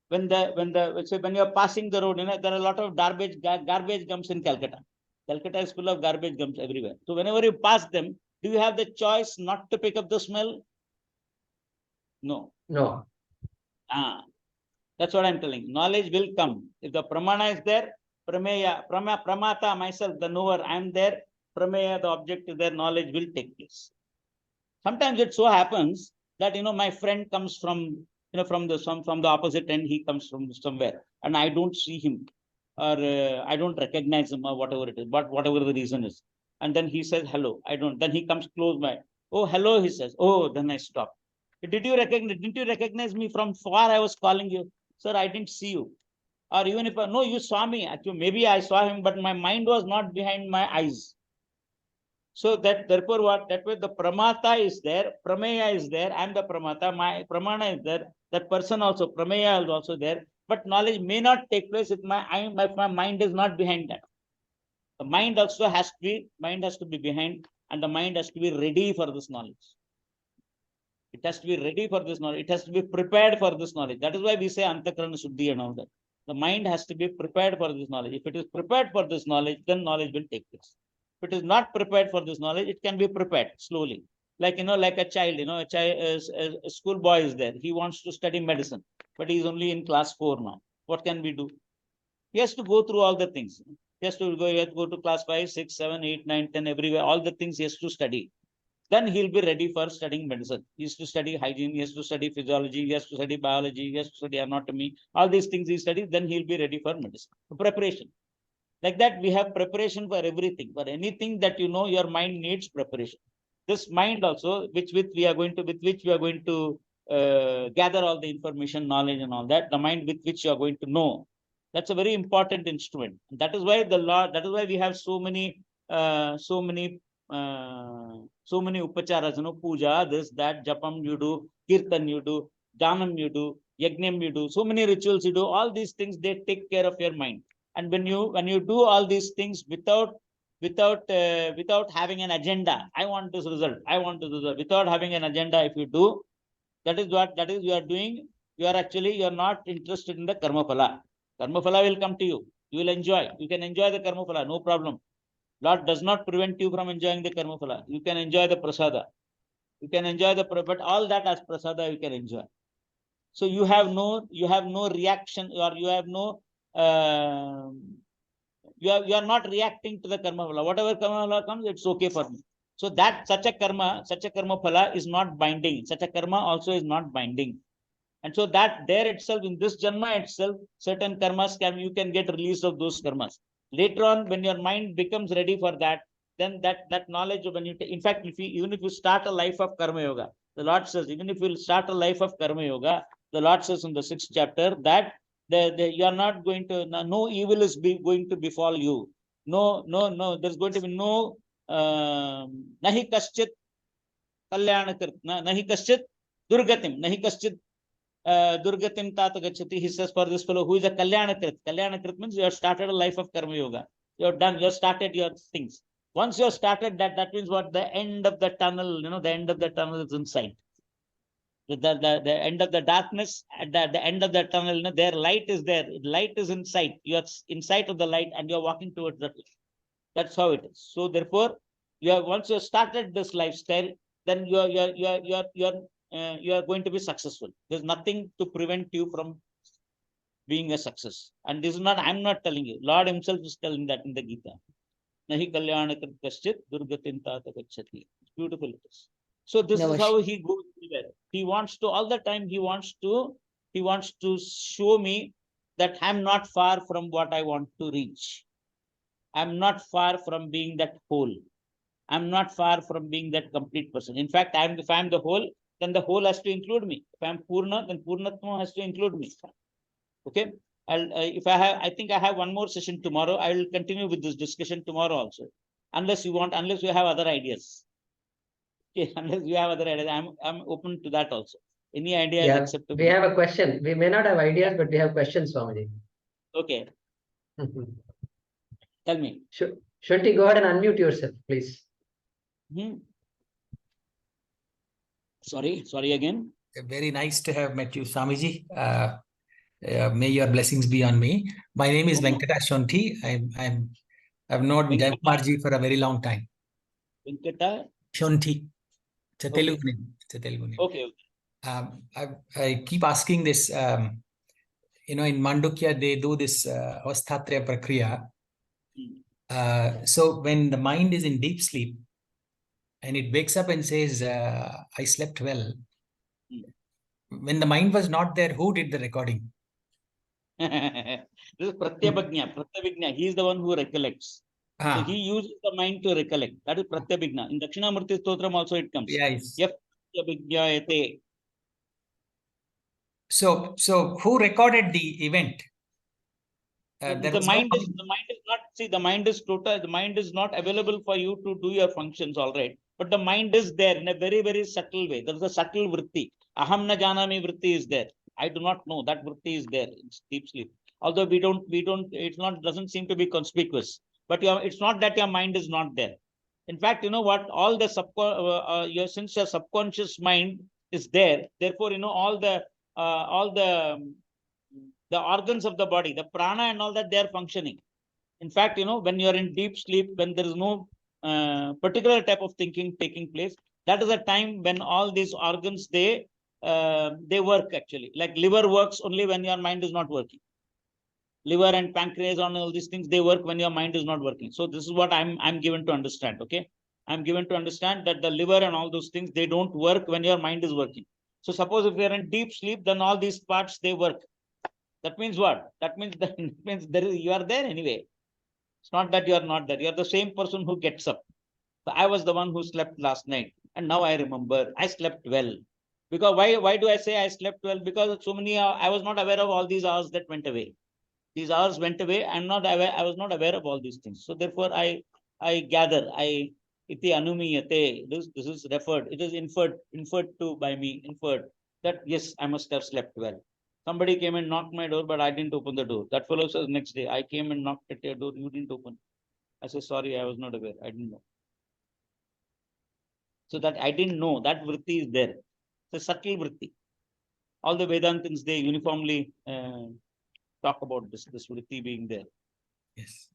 C: When you're passing the road, there are a lot of garbage dumps in Calcutta. Calcutta is full of garbage dumps everywhere. So whenever you pass them, do you have the choice not to pick up the smell? No.
A: No.
C: That's what I'm telling. Knowledge will come. If the pramana is there, pramata, myself, the knower, I'm there. Prameya, the object is there, knowledge will take place. Sometimes it so happens that, my friend comes from the opposite end, he comes from somewhere, and I don't see him, or I don't recognize him, or whatever it is, but whatever the reason is. And then he says, hello, I don't, then he comes close by. Oh, hello, he says. Oh, then I stop. Didn't you recognize me from far? I was calling you. Sir, I didn't see you. Or even if, no, you saw me. Actually, maybe I saw him, but my mind was not behind my eyes. So therefore what? That way the pramata is there, prameya is there, I'm the pramata, my pramana is there, that person also, prameya is also there, but knowledge may not take place if my mind is not behind that. The mind also has to be behind, and the mind has to be ready for this knowledge. It has to be ready for this knowledge. It has to be prepared for this knowledge. That is why we say antakarana shuddhi and all that. The mind has to be prepared for this knowledge. If it is prepared for this knowledge, then knowledge will take place. If it is not prepared for this knowledge, it can be prepared slowly. Like, like a child, a school boy is there. He wants to study medicine, but he is only in class 4 now. What can we do? He has to go through all the things. He has to go to class 5, 6, 7, 8, 9, 10, everywhere. All the things he has to study. Then he'll be ready for studying medicine. He has to study hygiene, he has to study physiology, he has to study biology, he has to study anatomy. All these things he studies, then he'll be ready for medicine. Preparation. Like that, we have preparation for everything. For anything that you know, your mind needs preparation. This mind also, with which we are going to gather all the information, knowledge, and all that. The mind with which you are going to know. That's a very important instrument. That is why that is why we have so many upacharas, puja, this, that, japam you do, kirtan you do, dhanam you do, yajnam you do, so many rituals you do. All these things, they take care of your mind. And when you do all these things without having an agenda, I want this result, without having an agenda, if you do, that is you are doing. You are not interested in the karma phala. Karma phala will come to you. You will enjoy. You can enjoy the karma phala, no problem. Lord does not prevent you from enjoying the karma phala. You can enjoy the prasada. You can enjoy but all that as prasada you can enjoy. So you have no reaction, or you have no you are not reacting to the karma phala. Whatever karma phala comes, it's okay for me. So that such a karma phala is not binding. Such a karma also is not binding. And so that there itself, in this janma itself, certain karmas you can get released of those karmas. Later on, when your mind becomes ready for that, then that knowledge of in fact, even if you start a life of karma yoga, the Lord says, even if you start a life of karma yoga, the Lord says in the 6th chapter that you are not going to, no evil is going to befall you. No, there's going to be no nahi kaschit kalyanakrit, nahi kaschit durgatim, nahi kaschit durgatim tata gachati. He says, for this fellow who is a kalyanakrit. Kalyanakrit means you have started a life of karma yoga. You have done, you have started your things. Once you have started that means what? The end of the tunnel, the end of the tunnel is in sight. The end of the darkness, at the end of the tunnel, their light is there. Light is in sight. You are in sight of the light and you are walking towards that. That's how it is. So therefore, once you have started this lifestyle, then you are going to be successful. There's nothing to prevent you from being a success. And this is not, I'm not telling you. Lord himself is telling that in the Gita. Nahi kalyanakrit kaschit durgatim tata gachati. It's beautiful it is. So this is how he goes everywhere. He wants to, all the time, he wants to show me that I'm not far from what I want to reach. I'm not far from being that whole. I'm not far from being that complete person. In fact, if I'm the whole, then the whole has to include me. If I'm Purna, then Purnatma has to include me. Okay. I think I have one more session tomorrow. I will continue with this discussion tomorrow also. Unless you have other ideas. Okay, unless you have other ideas, I'm open to that also. Any idea is acceptable.
A: We have a question. We may not have ideas, but we have questions, Swamiji.
C: Okay. Tell me.
A: Shunti, go ahead and unmute yourself, please.
C: Sorry again.
E: Very nice to have met you, Swamiji. May your blessings be on me. My name is Venkata Shonti. I've known Jaykumarji for a very long time.
C: Venkata
E: Shonti. It's a Telugu name.
C: Okay.
E: I keep asking this. In Mandukya, they do this Avasthatraya Prakriya. So when the mind is in deep sleep and it wakes up and says, I slept well. When the mind was not there, who did the recording?
C: This is Pratyabhijna. He is the one who recollects. So he uses the mind to recollect. That is Pratyabhijna. In Dakshinamurti Stotram also it comes.
E: Yes.
C: Pratyabhijnayate.
E: So who recorded the event?
C: The mind is not, see, the mind is total, the mind is not available for you to do your functions, all right. But the mind is there in a very, very subtle way. There is a subtle vritti. Aham na janami vritti is there. I do not know. That vritti is there in deep sleep. Although doesn't seem to be conspicuous. But it's not that your mind is not there. In fact, you know what? All the since your subconscious mind is there, therefore, all the organs of the body, the prana and all that, they are functioning. In fact, when you are in deep sleep, when there is no particular type of thinking taking place, that is a time when all these organs, they work actually. Like liver works only when your mind is not working. liver and pancreas and all these things, they work when your mind is not working. So this is what I'm given to understand. Okay. I'm given to understand that the liver and all those things, they don't work when your mind is working. So suppose if you're in deep sleep, then all these parts, they work. That means what? That means you are there anyway. It's not that you are not there. You are the same person who gets up. So I was the one who slept last night. And now I remember I slept well. Because why do I say I slept well? Because so many, I was not aware of all these hours that went away. These hours went away. I was not aware of all these things. So therefore I gather, iti anumiyate, this is referred, it is inferred to by me, inferred that yes, I must have slept well. Somebody came and knocked my door, but I didn't open the door. That fellow says next day, I came and knocked at your door, you didn't open. I said, sorry, I was not aware. I didn't know. So that I didn't know, that vritti is there. It's a subtle vritti. All the Vedantins, they uniformly talk about this vritti being there.
E: Yes.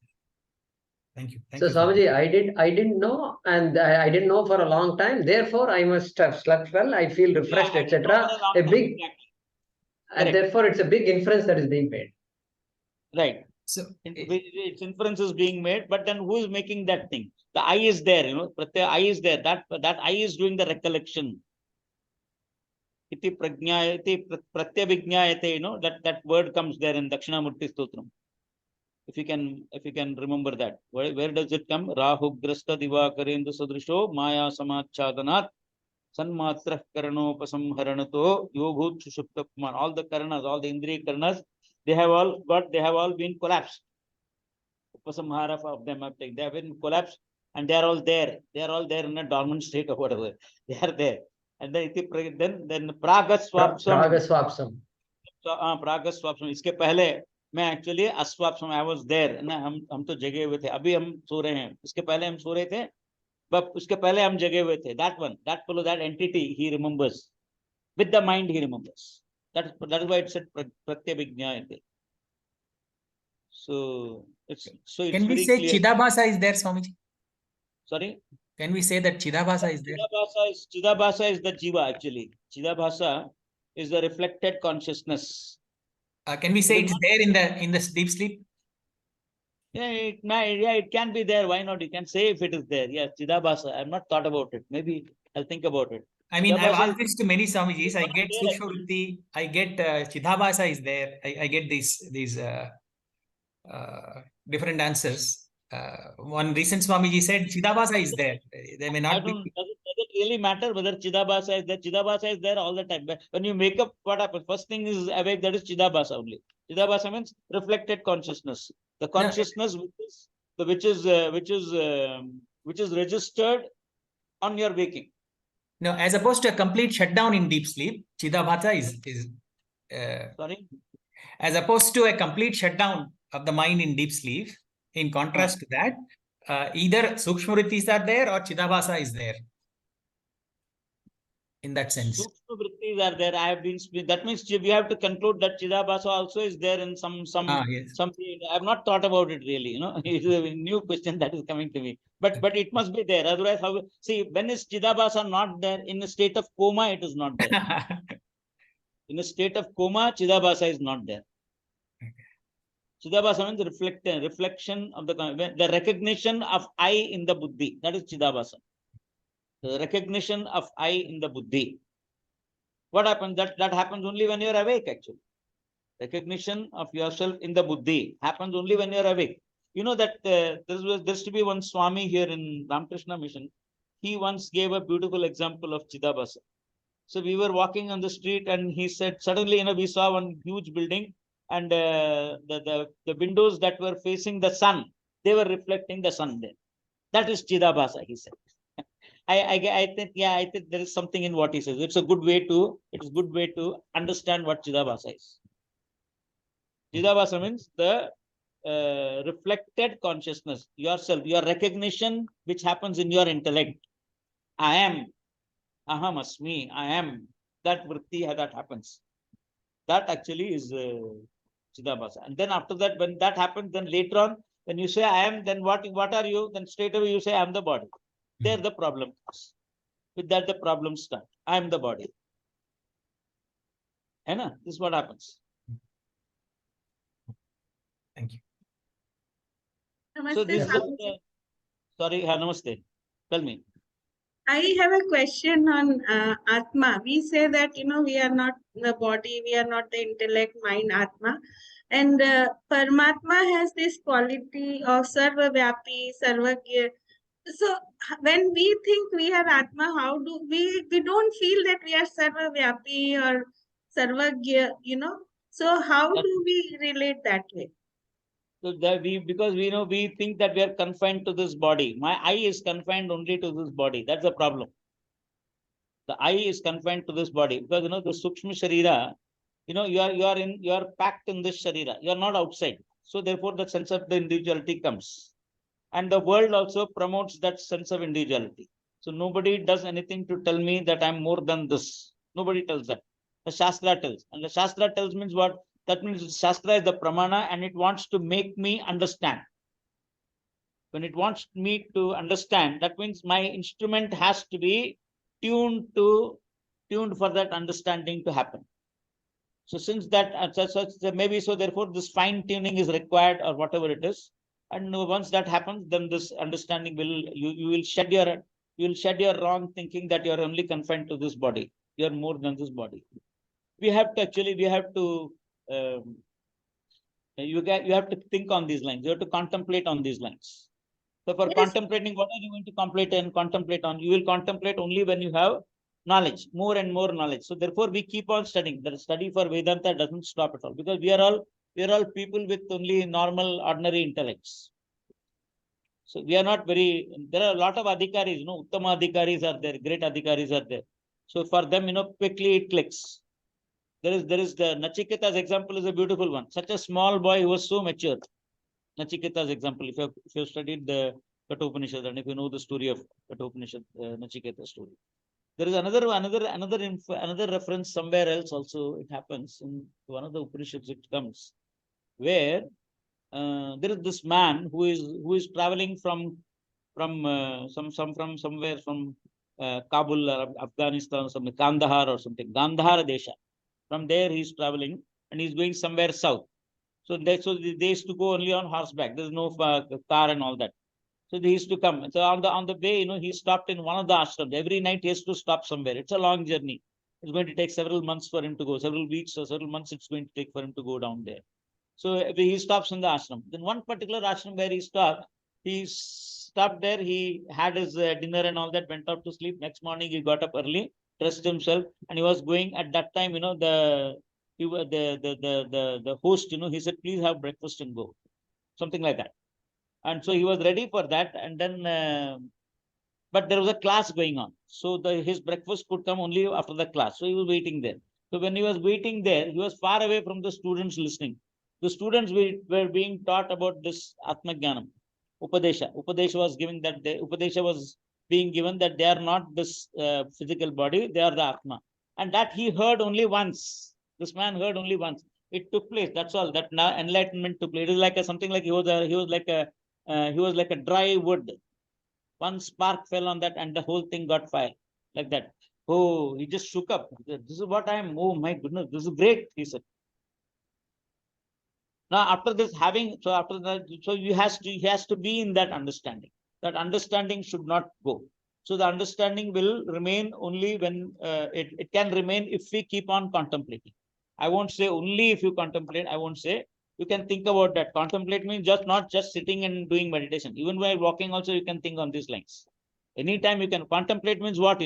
E: Thank you. Thank
A: So
E: you, Swami.
A: Swamiji, I didn't know, and I didn't know for a long time. Therefore, I must have slept well. I feel refreshed,
C: Yeah, I didn't know
A: etc.
C: for a long
A: A
C: time,
A: big,
C: exactly.
A: and
C: Correct.
A: therefore it's a big inference that is being made.
C: Right.
E: So,
C: Its inference is being made, but then who is making that thing? The I is there, you know, the I is there. That I is doing the recollection. Iti prajnayate, pratyabhijnayate, you know, that word comes there in Dakshinamurti Stotram. If you can remember that. Where does it come? Rahugrasta divakarendu sadrisho maya samachchadanat sanmatra karanopasamharanato yobhut sushuptakuman. All the karanas, all the indriya karanas, they have all been collapsed. Upasamhara of them have taken. They have been collapsed and they are all there. They are all there in a dormant state or whatever. They are there. And then pragaswapsam.
A: Pragaswapsam.
C: प्रागस्वाप्सम. इसके पहले मैं actually अस्वाप्सम, I was there ना. हम तो जगे हुए थे. अभी हम सो रहे हैं. इसके पहले हम सो रहे थे, but उसके पहले हम जगे हुए थे. That one, that fellow, that entity, he remembers. With the mind he remembers. That is why it said pratyabhijnayate. So it's
E: can we
C: very
E: say
C: clear.
E: Chidabhasa is there, Swamiji?
C: Sorry?
E: Can we say that Chidabhasa is there?
C: Chidabhasa is the jiva actually. Chidabhasa is the reflected consciousness.
E: Can we say it's there in the deep sleep?
C: Yeah, it can be there. Why not? You can say if it is there. Yeah, Chidabhasa. I've not thought about it. Maybe I'll think about it.
E: I mean, I've
C: Chidabhasa
E: asked this to many Swamijis. I get
C: there,
E: Sukshma Vritti, I get Chidabhasa is there. I get these different answers. One recent Swamiji said Chidabhasa is there. They may not be.
C: does it really matter whether Chidabhasa is there? Chidabhasa is there all the time. But when you make up, what happens? First thing is awake, that is Chidabhasa only. Chidabhasa means reflected consciousness. The consciousness which is registered on your waking.
E: No, as opposed to a complete shutdown in deep sleep, Chidabhasa is
C: Sorry?
E: as opposed to a complete shutdown of the mind in deep sleep. In contrast to that, either Sukshma Vrittis are there or Chidabhasa is there. In that sense.
C: Sukshma vrittis are there. I have been. That means we have to conclude that Chidabhasa also is there in some.
E: Yes.
C: Something. I have not thought about it really. You know, it's a new question that is coming to me. But it must be there. Otherwise, how? See, when is Chidabhasa not there? In a state of coma, it is not there. In a state of coma, Chidabhasa is not there. Chidabhasa means reflection of the recognition of I in the buddhi. That is Chidabhasa. The recognition of I in the buddhi. What happens? That happens only when you are awake, actually. Recognition of yourself in the buddhi happens only when you are awake. You know that there used to be one Swami here in Ramakrishna Mission. He once gave a beautiful example of Chidabhasa. So we were walking on the street and he said, suddenly, we saw one huge building and the windows that were facing the sun, they were reflecting the sun there. That is Chidabhasa, he said. I think there is something in what he says. It's a good way to understand what Chidabhasa is. Chidabhasa means the reflected consciousness, yourself, your recognition, which happens in your intellect. I am, aham asmi, I am. That vritti that happens. That actually is Chidabhasa. And then after that, when that happens, then later on, when you say I am, then what are you? Then straight away you say I am the body. There the problem comes. With that, the problem starts. I am the body. This is what happens.
E: Thank you.
C: So
F: Namaste,
C: this is
F: Swamiji.
C: sorry, namaste. Tell me.
F: I have a question on Atma. We say that, we are not the body, we are not the intellect, mind, Atma. And Paramatma has this quality of Sarva Vyapi, Sarvagya. So when we think we are Atma, how do we don't feel that we are Sarva Vyapi or Sarvagya, So how do we relate that way?
C: So that because we think that we are confined to this body. My eye is confined only to this body. That's the problem. The eye is confined to this body because the Sukshma Sharira, you are packed in this Sharira. You are not outside. So therefore the sense of the individuality comes. And the world also promotes that sense of individuality. So nobody does anything to tell me that I'm more than this. Nobody tells that. The Shastra tells. And the Shastra tells means what? That means Shastra is the Pramana and it wants to make me understand. When it wants me to understand, that means my instrument has to be tuned for that understanding to happen. So since that maybe so therefore this fine tuning is required or whatever it is. And once that happens, then this understanding you will shed your wrong thinking that you are only confined to this body. You are more than this body. You have to think on these lines. You have to contemplate on these lines. So for contemplating, what are you going to contemplate on? You will contemplate only when you have knowledge, more and more knowledge. So therefore, we keep on studying. The study for Vedanta doesn't stop at all because we are all people with only normal, ordinary intellects. So we are not there are a lot of adhikaris, Uttama adhikaris are there, great adhikaris are there. So for them, quickly it clicks. There is the Nachiketa's example is a beautiful one. Such a small boy who was so mature. Nachiketa's example, if you have studied the Kathopanishad and if you know the story of Kathopanishad, Nachiketa's story. There is another reference somewhere else also. It happens in one of the Upanishads. It comes where there is this man who is traveling from somewhere from Kabul or Afghanistan or something, Kandahar or something, Gandhara Desha. From there he is traveling and he is going somewhere south. So they used to go only on horseback. There's no car and all that. So they used to come. So on the way, he stopped in one of the ashrams. Every night he has to stop somewhere. It's a long journey. It's going to take several months for him to go. Several weeks or several months it's going to take for him to go down there. So he stops in the ashram. Then one particular ashram where he stopped there. He had his dinner and all that. Went out to sleep. Next morning he got up early, dressed himself, and he was going. At that time, the host, he said, please have breakfast and go. Something like that. And so he was ready for that. And then, but there was a class going on. So his breakfast could come only after the class. So he was waiting there. So when he was waiting there, he was far away from the students listening. The students were being taught about this Atma Jnanam, Upadesha. Upadesha was being given that they are not this physical body, they are the Atma. And that he heard only once. This man heard only once. It took place. That's all. That now enlightenment took place. It is like something like he was like a dry wood. One spark fell on that, and the whole thing got fire, like that. Oh, he just shook up. This is what I am. Oh my goodness, this is great. He said. Now after this so he has to be in that understanding. That understanding should not go. So the understanding will remain only when it can remain if we keep on contemplating. I won't say only if you contemplate. I won't say you can think about that. Contemplate means not just sitting and doing meditation. Even while walking also you can think on these lines. Anytime you can contemplate means what?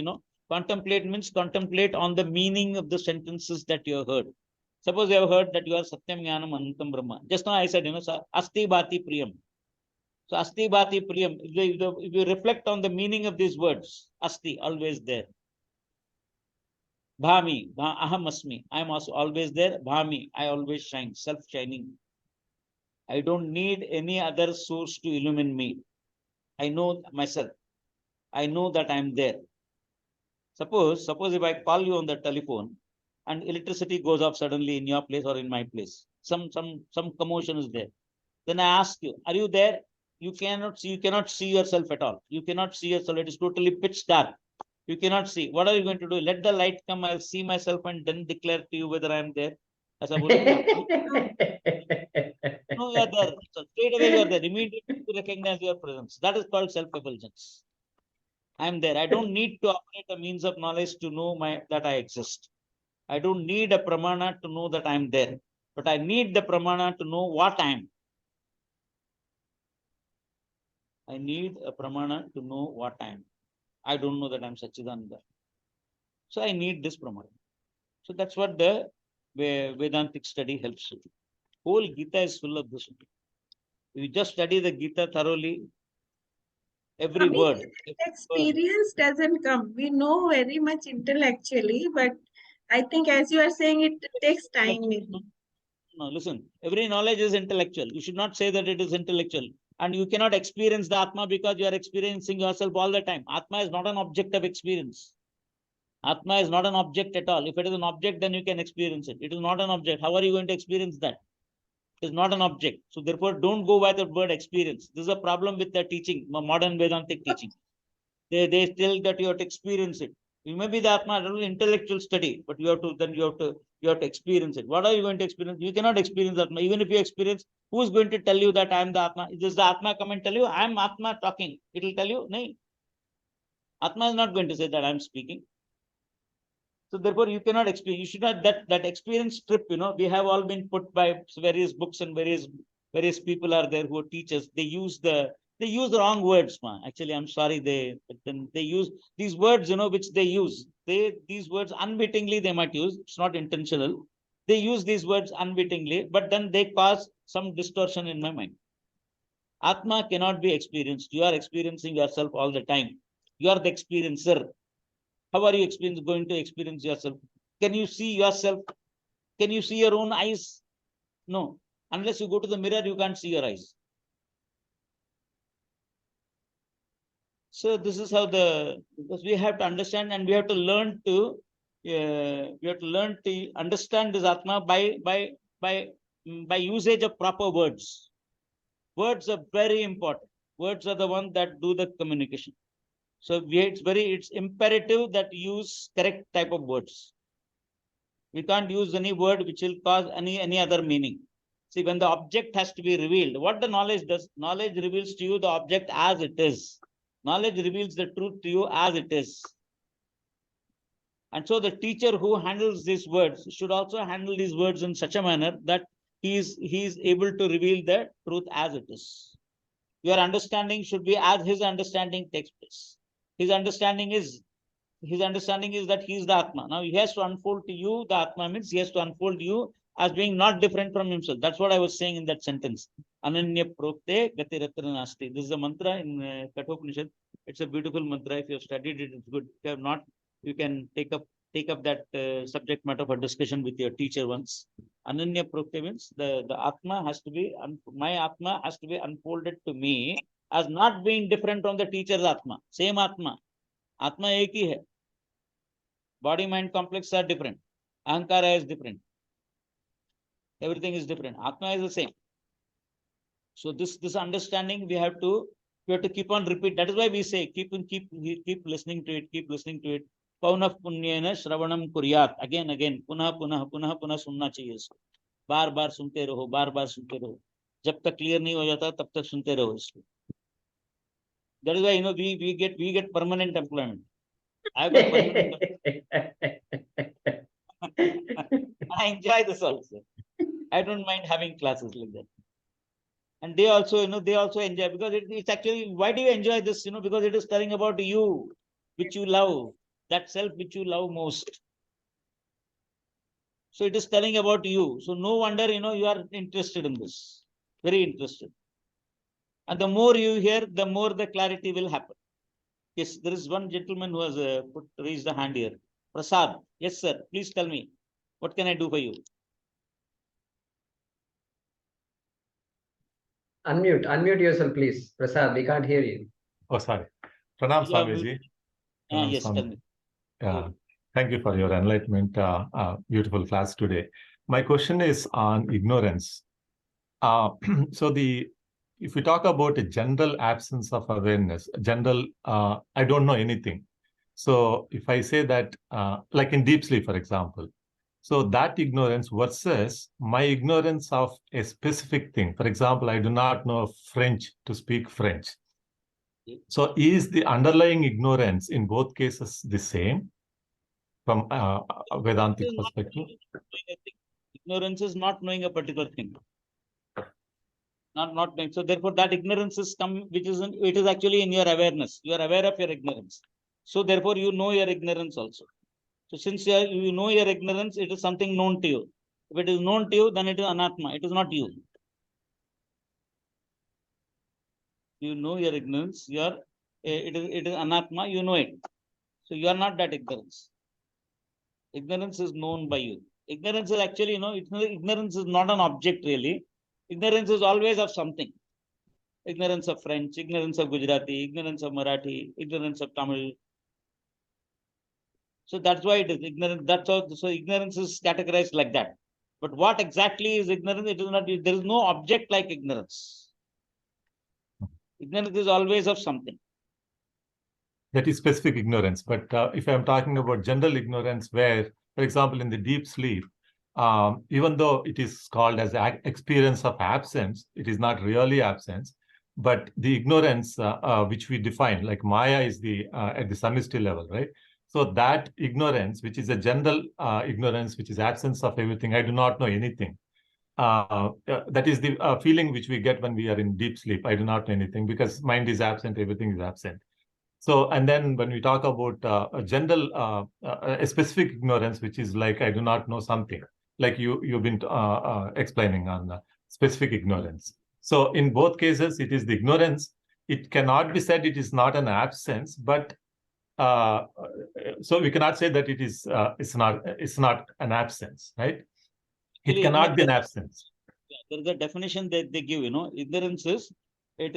C: Contemplate means contemplate on the meaning of the sentences that you have heard. Suppose you have heard that you are Satyam Jnanam Anantam Brahma. Just now I said, Asti Bhati Priyam. So Asti Bhati Priyam. If you reflect on the meaning of these words, Asti, always there. Bhami, Aham Asmi. I am also always there. Bhami, I always shine, self-shining. I don't need any other source to illumine me. I know myself. I know that I am there. Suppose if I call you on the telephone and electricity goes off suddenly in your place or in my place, some commotion is there. Then I ask you, are you there? You cannot see yourself at all. You cannot see yourself. It is totally pitch dark. You cannot see. What are you going to do? Let the light come. I'll see myself and then declare to you whether I am there. No, know you are there. So straight away you are there. Immediately you recognize your presence. That is called self-effulgence. I am there. I don't need to operate a means of knowledge to know that I exist. I don't need a pramana to know that I am there. But I need the pramana to know what I am. I need a pramana to know what I am. I don't know that I am Satchidananda. So I need this pramana. So that's what the Vedantic study helps with. Whole Gita is full of this. You just study the Gita thoroughly, every
F: Swami,
C: word.
F: experience doesn't come. We know very much intellectually, but I think as you are saying, it takes time. Maybe.
C: No, listen, every knowledge is intellectual. You should not say that it is intellectual. And you cannot experience the Atma because you are experiencing yourself all the time. Atma is not an object of experience. Atma is not an object at all. If it is an object, then you can experience it. It is not an object. How are you going to experience that? It is not an object. So therefore, don't go by the word experience. This is a problem with the teaching, modern Vedantic teaching. They tell that you have to experience it. You may be the Atma, intellectual study, but you have to experience it. What are you going to experience? You cannot experience Atma. Even if you experience, who is going to tell you that I am the Atma? Does the Atma come and tell you, I am Atma talking? It will tell you, no. Atma is not going to say that I am speaking. So therefore, you cannot experience. You should not that experience trip. We have all been put by various books and various people are there who are teachers. They use the wrong words, man. Actually, I'm sorry. They use these words, which they use. These words unwittingly they might use. It's not intentional. They use these words unwittingly, but then they cause some distortion in my mind. Atma cannot be experienced. You are experiencing yourself all the time. You are the experiencer. How are you going to experience yourself? Can you see yourself? Can you see your own eyes? No. Unless you go to the mirror, you can't see your eyes. So this is how because we have to understand and we have to learn to understand this Atma by usage of proper words. Words are very important. Words are the ones that do the communication. So it's imperative that you use correct type of words. We can't use any word which will cause any other meaning. See, when the object has to be revealed, what the knowledge does, knowledge reveals to you the object as it is. Knowledge reveals the truth to you as it is. And so the teacher who handles these words should also handle these words in such a manner that he is able to reveal the truth as it is. Your understanding should be as his understanding takes place. His understanding is that he is the Atma. Now he has to unfold to you. The Atma means he has to unfold to you as being not different from himself. That's what I was saying in that sentence. Ananya prokte gati ratra nasti. This is a mantra in Kathopanishad. It's a beautiful mantra. If you have studied it, it's good. If you have not, you can take up that subject matter for discussion with your teacher once. Ananya prokte means the Atma has to be, my Atma has to be unfolded to me as not being different from the teacher's Atma. Same Atma. Atma ek hi hai. Body mind complex are different. Ahankara is different. Everything is different. Atma is the same. So this understanding we have to keep on repeat. That is why we say keep listening to it. Keep listening to it. Paunah punyena shravanam kuryat. Again. Punah sunna chahiye. बार सुनते रहो. जब तक clear नहीं हो जाता तब तक सुनते रहो इसको. That is why we get permanent employment. I got permanent employment. I enjoy this also. I don't mind having classes like that. And they also enjoy because it's actually, why do you enjoy this? Because it is telling about you, which you love, that self which you love most. So it is telling about you. So no wonder, you are interested in this, very interested. And the more you hear, the more the clarity will happen. Yes, there is one gentleman who has raised the hand here. Prasad. Yes, sir. Please tell me, what can I do for you?
A: Unmute yourself, please. Prasad, we can't hear you.
G: Oh, sorry. Pranam Swamiji.
C: Yes, tell me.
G: Thank you for your enlightenment. Beautiful class today. My question is on ignorance. So if we talk about a general absence of awareness, I don't know anything. So if I say that, like in deep sleep, for example, So that ignorance versus my ignorance of a specific thing. For example, I do not know French to speak French. So is the underlying ignorance in both cases the same from Vedantic perspective?
C: Ignorance is not knowing a particular thing. Not knowing. So therefore, that ignorance is which is it is actually in your awareness. You are aware of your ignorance. So therefore, you know your ignorance also. So since you know your ignorance, it is something known to you. If it is known to you, then it is anatma. It is not you. You know your ignorance. It is anatma. You know it. So you are not that ignorance. Ignorance is known by you. Ignorance is actually, ignorance is not an object really. Ignorance is always of something. Ignorance of French, ignorance of Gujarati, ignorance of Marathi, ignorance of Tamil. So that's why it is ignorance. That's how. So ignorance is categorized like that. But what exactly is ignorance? It is not. There is no object like ignorance. Ignorance is always of something.
G: That is specific ignorance. But if I'm talking about general ignorance, where, for example, in the deep sleep, even though it is called as experience of absence, it is not really absence. But the ignorance which we define, like Maya, is the at the samishti level, right? So that ignorance, which is a general ignorance, which is absence of everything, I do not know anything. That is the feeling which we get when we are in deep sleep. I do not know anything because mind is absent, everything is absent. So, and then when we talk about a general, a specific ignorance, which is like, I do not know something, like you've been explaining on specific ignorance. So in both cases, it is the ignorance. It cannot be said it is not an absence, but so we cannot say that it is it's not an absence, right? It cannot be an absence.
C: There is a definition that they give. Ignorance is it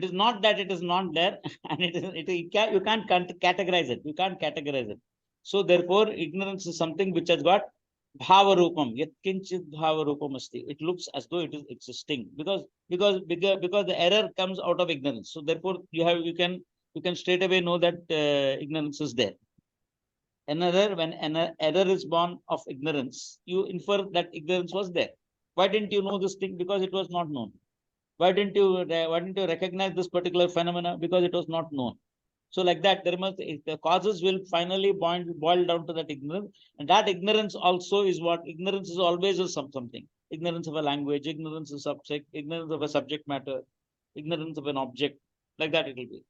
C: is not that it is not there, and you can't categorize it. You can't categorize it. So therefore, ignorance is something which has got bhava rupam. Yat kinchit bhava rupam asti. It looks as though it is existing because the error comes out of ignorance. So therefore, you can straight away know that ignorance is there. When an error is born of ignorance, you infer that ignorance was there. Why didn't you know this thing? Because it was not known. Why didn't you recognize this particular phenomena? Because it was not known. So like that, the causes will finally boil down to that ignorance. And that ignorance also is what? Ignorance is always something. Ignorance of a language, ignorance of subject, ignorance of a subject matter, ignorance of an object. Like that it will be.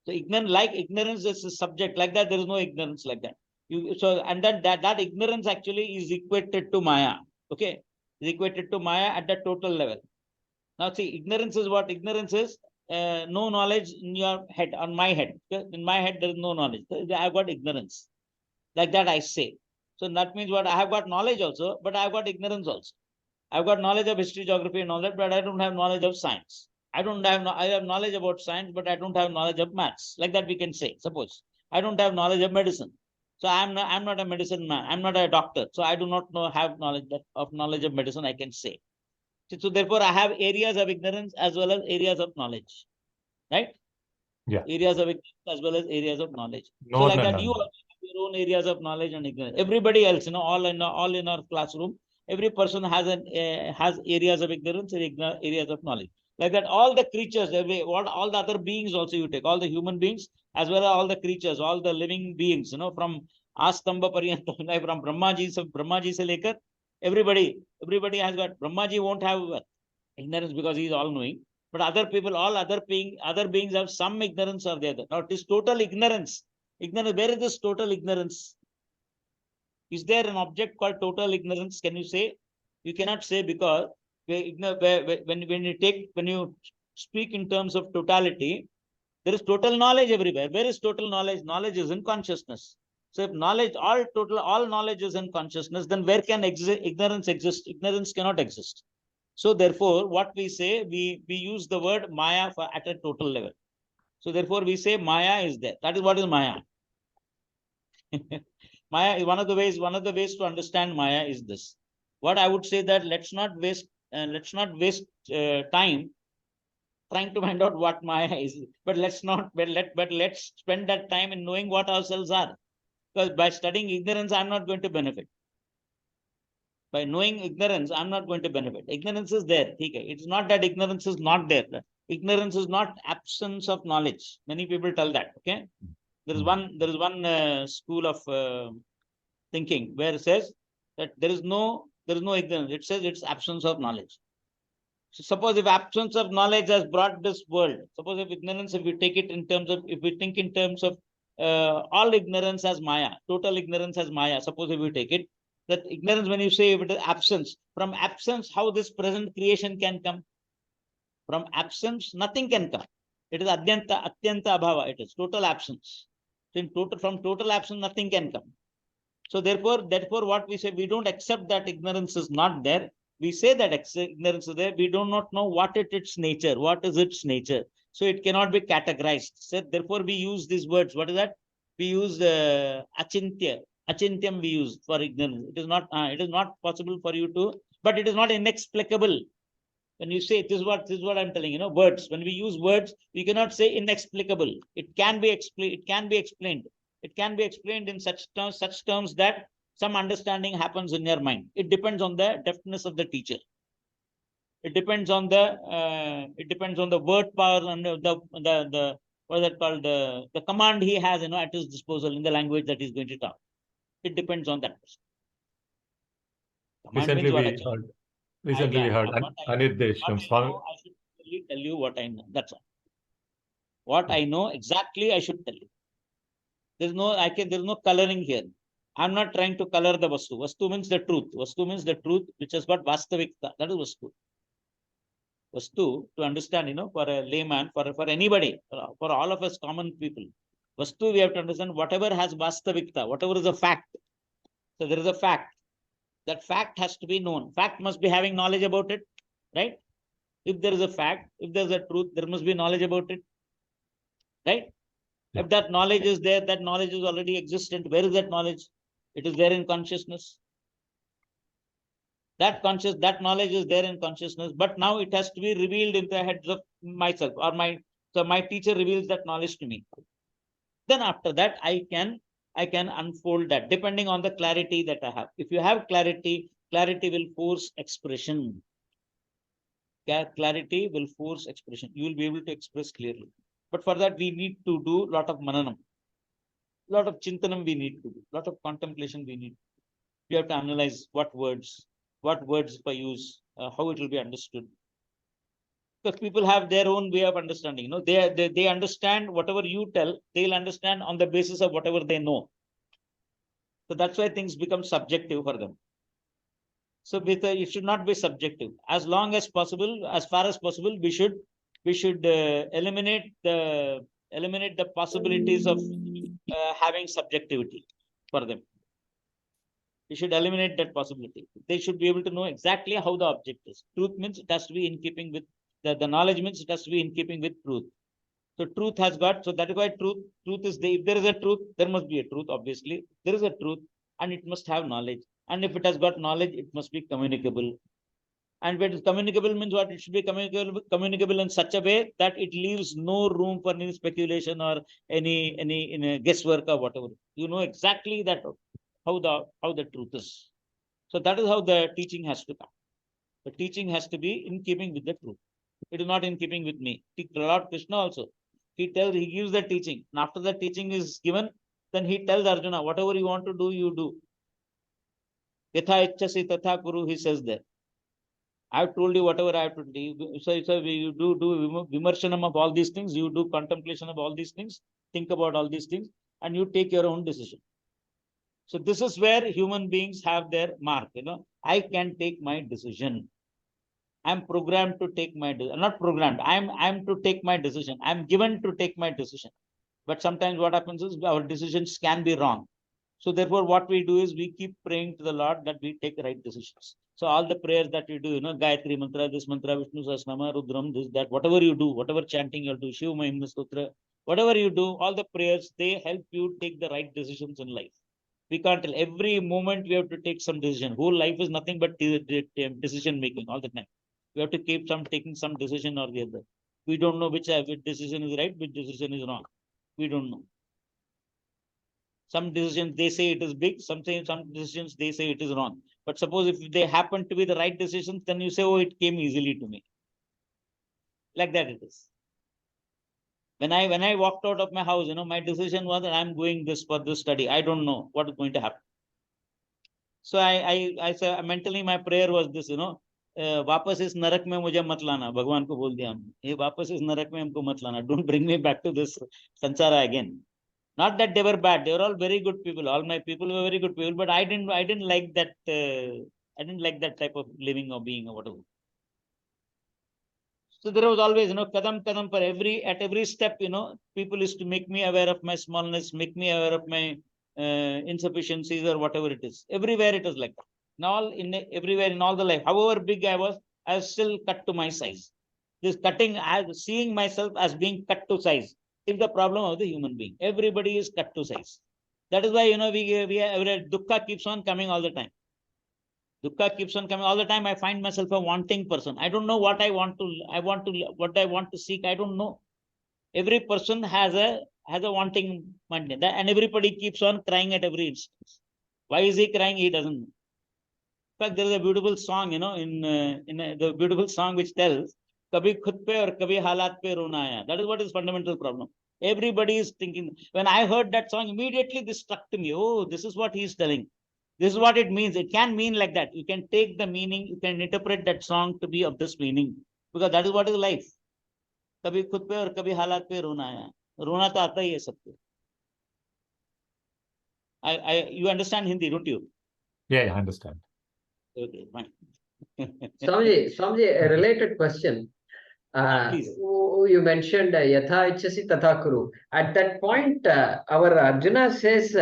C: So ignorance is a subject. Like that, there is no ignorance like that. And then that ignorance actually is equated to Maya. Okay? Is equated to Maya at the total level. Now see, ignorance is what? Ignorance is no knowledge in your head, on my head. In my head, there is no knowledge. I've got ignorance. Like that I say. So that means what? I have got knowledge also, but I've got ignorance also. I've got knowledge of history, geography and all that, but I don't have knowledge of science. I have knowledge about science, but I don't have knowledge of maths. Like that we can say, suppose. I don't have knowledge of medicine. So I'm not a medicine man. I'm not a doctor. So I do not have knowledge of medicine, I can say. So therefore, I have areas of ignorance as well as areas of knowledge, right?
G: Yeah.
C: Areas of ignorance as well as areas of knowledge. So like that, you have your own areas of knowledge and ignorance. Everybody else, all in our classroom, every person has areas of ignorance and areas of knowledge. Like that, all the creatures, all the other beings also you take, all the human beings as well as all the creatures, all the living beings, from Astamba Paryanta, from Brahmaji se lekar. Everybody has got. Brahmaji won't have ignorance because he is all knowing. But other people, all other beings have some ignorance or the other. Now it is total ignorance. Where is this total ignorance? Is there an object called total ignorance? Can you say? You cannot say, because when you speak in terms of totality, there is total knowledge everywhere. Where is total knowledge? Knowledge is in consciousness. So if all knowledge is in consciousness, then where can ignorance exist? Ignorance cannot exist. So therefore, what we say, we use the word Maya at a total level. So therefore, we say Maya is there. That is what is Maya. Maya is one of the ways to understand Maya is this. What I would say that let's not waste time trying to find out what Maya is. But let's spend that time in knowing what ourselves are. Because by studying ignorance, I'm not going to benefit. By knowing ignorance, I'm not going to benefit. Ignorance is there. Okay. It's not that ignorance is not there. Ignorance is not absence of knowledge. Many people tell that. Okay. There is one school of thinking where it says that there is no ignorance. It says it's absence of knowledge. So suppose if absence of knowledge has brought this world, suppose if ignorance, if we take it in terms of, if we think in terms of all ignorance as Maya, total ignorance as Maya, suppose if we take it, that ignorance, when you say if it is absence, from absence, how this present creation can come? From absence, nothing can come. It is atyanta abhava, it is total absence. So in total, from total absence, nothing can come. So therefore, what we say, we don't accept that ignorance is not there. We say that ignorance is there. We do not know what its nature. What is its nature? So it cannot be categorized. So therefore, we use these words. What is that? We use achintya. Achintyam we use for ignorance. It is not possible for you to, but it is not inexplicable. When you say this is what I'm telling, words. When we use words, we cannot say inexplicable. It can be explained. It can be explained. It can be explained in such terms that some understanding happens in your mind. It depends on the deftness of the teacher. It depends on the word power and the what is that called, the command he has at his disposal in the language that he's going to talk. It depends on that person.
G: Recently we heard Anirdesh from Swami.
C: I should really tell you what I know. That's all. What I know exactly, I should tell you. There's no coloring here. I'm not trying to color the Vastu. Vastu means the truth. Vastu means the truth which has got Vastavikta. That is Vastu. Vastu, to understand, for a layman, for anybody, for all of us common people, Vastu, we have to understand whatever has Vastavikta, whatever is a fact. So there is a fact. That fact has to be known. Fact must be having knowledge about it, right? If there is a fact, if there is a truth, there must be knowledge about it, right? Yeah. If that knowledge is there, that knowledge is already existent. Where is that knowledge? It is there in consciousness. That knowledge is there in consciousness, but now it has to be revealed in the heads of myself, or so my teacher reveals that knowledge to me. Then after that, I can unfold that depending on the clarity that I have. If you have clarity will force expression. Clarity will force expression. You will be able to express clearly. But for that, we need to do a lot of mananam. A lot of chintanam we need to do. A lot of contemplation we need. You have to analyze what words if I use, how it will be understood. Because people have their own way of understanding. They understand whatever you tell, they'll understand on the basis of whatever they know. So that's why things become subjective for them. So it should not be subjective. As long as possible, as far as possible, we should eliminate the possibilities of having subjectivity for them. We should eliminate that possibility. They should be able to know exactly how the object is. Truth means it has to be in keeping with the knowledge means it has to be in keeping with truth. So truth has got, so that is why truth is there. If there is a truth, there must be a truth, obviously. There is a truth and it must have knowledge. And if it has got knowledge, it must be communicable. And when it is communicable means what? It should be communicable in such a way that it leaves no room for any speculation or any guesswork or whatever. You know exactly that how the truth is. So that is how the teaching has to come. The teaching has to be in keeping with the truth. It is not in keeping with me. Lord Krishna also, he gives the teaching. And after the teaching is given, then he tells Arjuna, whatever you want to do, you do. Yatha ichchasi tatha kuru, he says there. I have told you whatever I have to do. So you do vimarshanam of all these things, you do contemplation of all these things, think about all these things, and you take your own decision. So this is where human beings have their mark. I can take my decision. I'm programmed to take my decision. Not programmed. I'm to take my decision. I'm given to take my decision. But sometimes what happens is our decisions can be wrong. So therefore, what we do is we keep praying to the Lord that we take the right decisions. So all the prayers that we do, Gayatri mantra, this mantra, Vishnu Sahasranama, Rudram, this, that, whatever you do, whatever chanting you do, Shiva Mahimna Stotra, whatever you do, all the prayers, they help you take the right decisions in life. We can't tell. Every moment we have to take some decision. Whole life is nothing but decision making all the time. We have to keep taking some decision or the other. We don't know which decision is right, which decision is wrong. We don't know. Some decisions they say it is big, some decisions they say it is wrong. But suppose if they happen to be the right decisions, then you say, oh, it came easily to me. Like that it is. When I walked out of my house, my decision was that I'm going for this study. I don't know what is going to happen. So I said mentally my prayer was this, वापस इस नरक में मुझे मत लाना. भगवान को बोल दिया हमने, ये वापस इस नरक में हमको मत लाना. Don't bring me back to this sansara again. Not that they were bad; they were all very good people. All my people were very good people, but I didn't like that. I didn't like that type of living or being or whatever. So there was always, kadam kadam for at every step, people used to make me aware of my smallness, make me aware of my insufficiencies or whatever it is. Everywhere it was like that. Everywhere in all the life, however big I was still cut to my size. This cutting, seeing myself as being cut to size is the problem of the human being. Everybody is cut to size. That is why, dukkha keeps on coming all the time. Dukkha keeps on coming all the time. I find myself a wanting person. I don't know what I want to seek. I don't know. Every person has a wanting mind, and everybody keeps on crying at every instance. Why is he crying? He doesn't know. In fact, there is a beautiful song, the beautiful song which tells, "Kabhi khud pe aur kabhi halat pe rona aaya." That is what is fundamental problem. Everybody is thinking. When I heard that song, immediately this struck to me. Oh, this is what he is telling. This is what it means. It can mean like that. You can take the meaning, you can interpret that song to be of this meaning, because that is what is life. Kabhi khud pe aur kabhi halat pe rona aaya. Rona to aata hi hai sabko. You understand Hindi, don't you?
G: Yeah, I understand.
C: Okay, fine.
A: Swamiji, a related question.
C: Please.
A: You mentioned yatha ichchasi tatha kuru. At that point, our Arjuna says,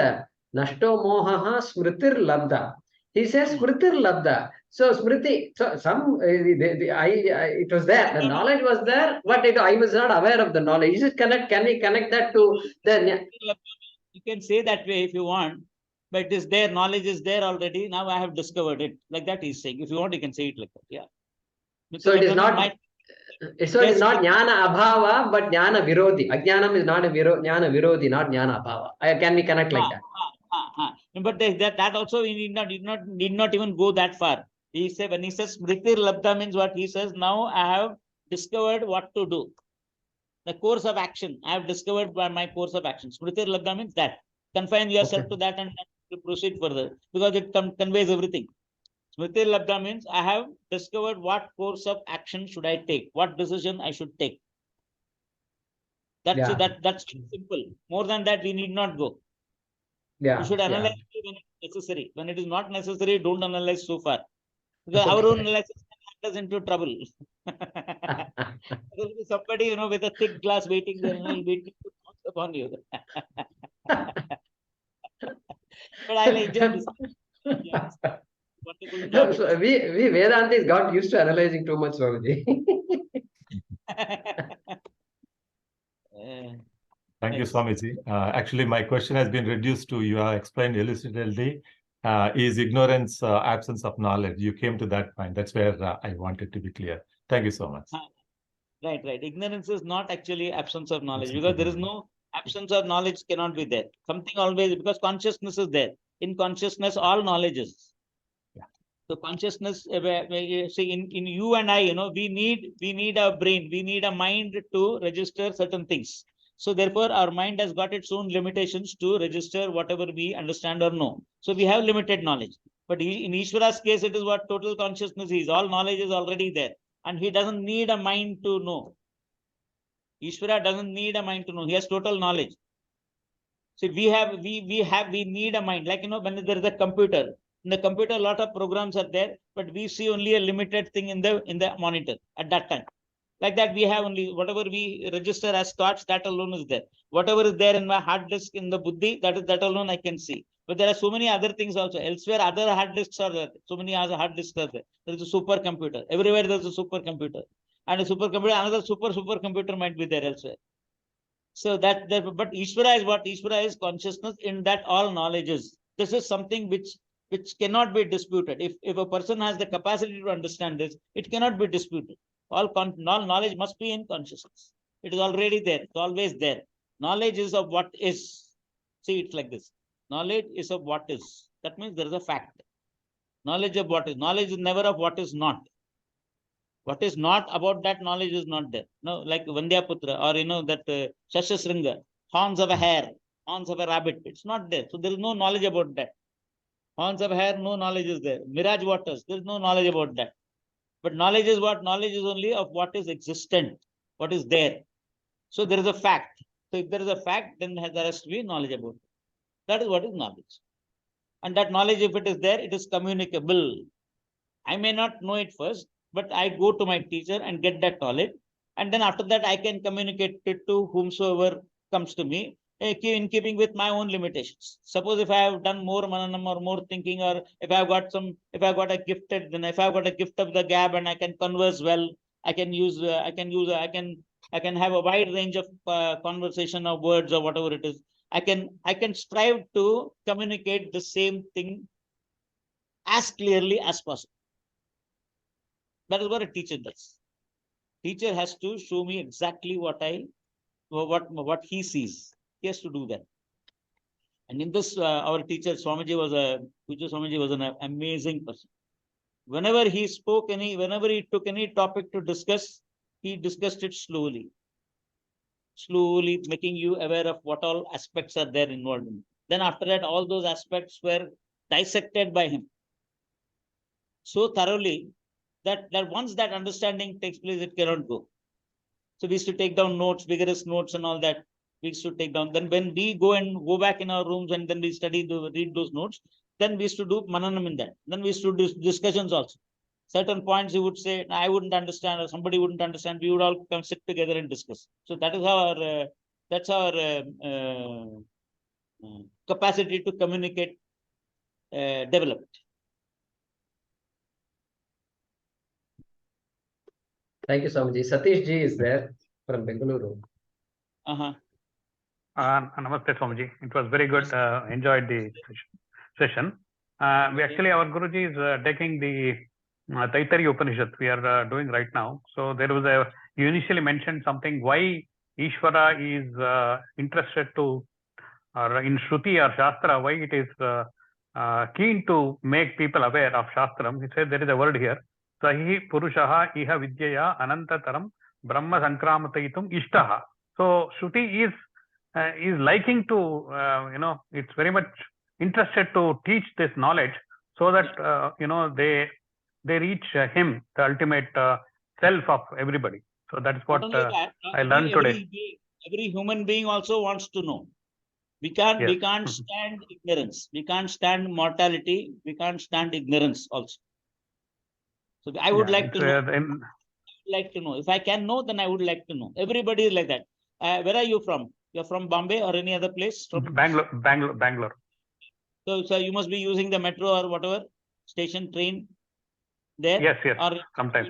A: Nashto mohaha smritir labda. He says smritir labda. So smriti, so some, it was there, the knowledge was there, but I was not aware of the knowledge. Is it can we connect that to the...
C: You can say that way if you want, but it is there, knowledge is there already. Now I have discovered it. Like that he's saying. If you want, you can say it like that. Yeah.
A: So it is not... So it is not jnana abhava, but jnana virodhi. Ajnanam is not a jnana virodhi, not jnana abhava. Can we connect like that?
C: But that also we need not even go that far. He said, when he says smritir labdha, means what he says, now I have discovered what to do. The course of action. I have discovered by my course of action. Smritir labdha means that. Confine yourself to that and proceed further, because it conveys everything. Smritir labdha means I have discovered what course of action should I take, what decision I should take. That's simple. More than that, we need not go.
A: Yeah.
C: You should analyze it when it's necessary. When it is not necessary, don't analyze so far. Because our own analysis can get us into trouble. There will be somebody, with a thick glass waiting there, and he'll wait to bounce upon you. But I enjoy this. Yeah.
A: So we Vedantis got used to analyzing too much, Swamiji.
G: Thank you, Swamiji. Actually, my question has been reduced to, you have explained elucidly, is ignorance absence of knowledge? You came to that point. That's where I wanted to be clear. Thank you so much.
C: Right. Ignorance is not actually absence of knowledge, because there is no absence of knowledge cannot be there. Something always, because consciousness is there. In consciousness, all knowledge is. So consciousness, see, in you and I, we need a brain, we need a mind to register certain things. So therefore, our mind has got its own limitations to register whatever we understand or know. So we have limited knowledge. But in Ishvara's case, it is what total consciousness is. All knowledge is already there, and he doesn't need a mind to know. Ishvara doesn't need a mind to know. He has total knowledge. So we need a mind. Like, when there is a computer. In the computer, a lot of programs are there, but we see only a limited thing in the monitor at that time. Like that, we have only whatever we register as thoughts, that alone is there. Whatever is there in my hard disk, in the buddhi, that alone I can see. But there are so many other things also. Elsewhere, other hard disks are there. So many other hard disks are there. There is a supercomputer. Everywhere there is a supercomputer. And a supercomputer, another supercomputer might be there elsewhere. So but Ishvara is what? Ishvara is consciousness, in that all knowledge is. This is something which cannot be disputed. If a person has the capacity to understand this, it cannot be disputed. All knowledge must be in consciousness. It is already there. It's always there. Knowledge is of what is. See, it's like this. Knowledge is of what is. That means there is a fact. Knowledge of what is. Knowledge is never of what is not. What is not about that knowledge is not there. No, like Vandyaputra or that Shashasringa, horns of a hare, horns of a rabbit. It's not there. So there is no knowledge about that. Horns of a hare, no knowledge is there. Mirage waters, there is no knowledge about that. But knowledge is what? Knowledge is only of what is existent, what is there. So there is a fact. So if there is a fact, then there has to be knowledge about it. That is what is knowledge. And that knowledge, if it is there, it is communicable. I may not know it first, but I go to my teacher and get that knowledge. And then after that, I can communicate it to whomsoever comes to me in keeping with my own limitations. Suppose if I have done more mananam or more thinking, or if I've got a gifted, then if I've got a gift of the gab and I can converse well, I can have a wide range of conversation or words or whatever it is. I can strive to communicate the same thing as clearly as possible. That is what a teacher does. Teacher has to show me exactly what he sees. He has to do that. And in this, our teacher Pujya Swamiji was an amazing person. Whenever he spoke whenever he took any topic to discuss, he discussed it slowly, making you aware of what all aspects are there involved in it. Then after that, all those aspects were dissected by him so thoroughly that once that understanding takes place, it cannot go. So we used to take down notes, vigorous notes and all that. We used to take down. Then when we go back in our rooms and then we read those notes, then we used to do mananam in that. Then we used to do discussions also. Certain points he would say, I wouldn't understand, or somebody wouldn't understand. We would all come sit together and discuss. So that is how that's our capacity to communicate developed.
A: Thank you, Swamiji. Satish ji is there from Bengaluru.
H: Namaste, Swamiji. It was very good. Enjoyed the session. We actually, our Guruji is taking the Taittiriya Upanishad we are doing right now. So there was you initially mentioned something why Ishvara is interested to, or in Shruti or Shastra, why it is keen to make people aware of Shastram. He said there is a word here. Sahi Purushaha Iha Vidyaya Anantataram Brahma Sankramatayitum Ishtaha. So Shruti is liking to, it's very much interested to teach this knowledge so that, they reach him, the ultimate self of everybody. So that's what I learned today.
C: Every human being also wants to know. We can't stand ignorance. We can't stand mortality. We can't stand ignorance also. So I would like to know. If I can know, then I would like to know. Everybody is like that. Where are you from? You're from Bombay or any other place? From
H: Bangalore.
C: So you must be using the metro or whatever station, train there.
H: Yes.
C: Or
H: Sometimes.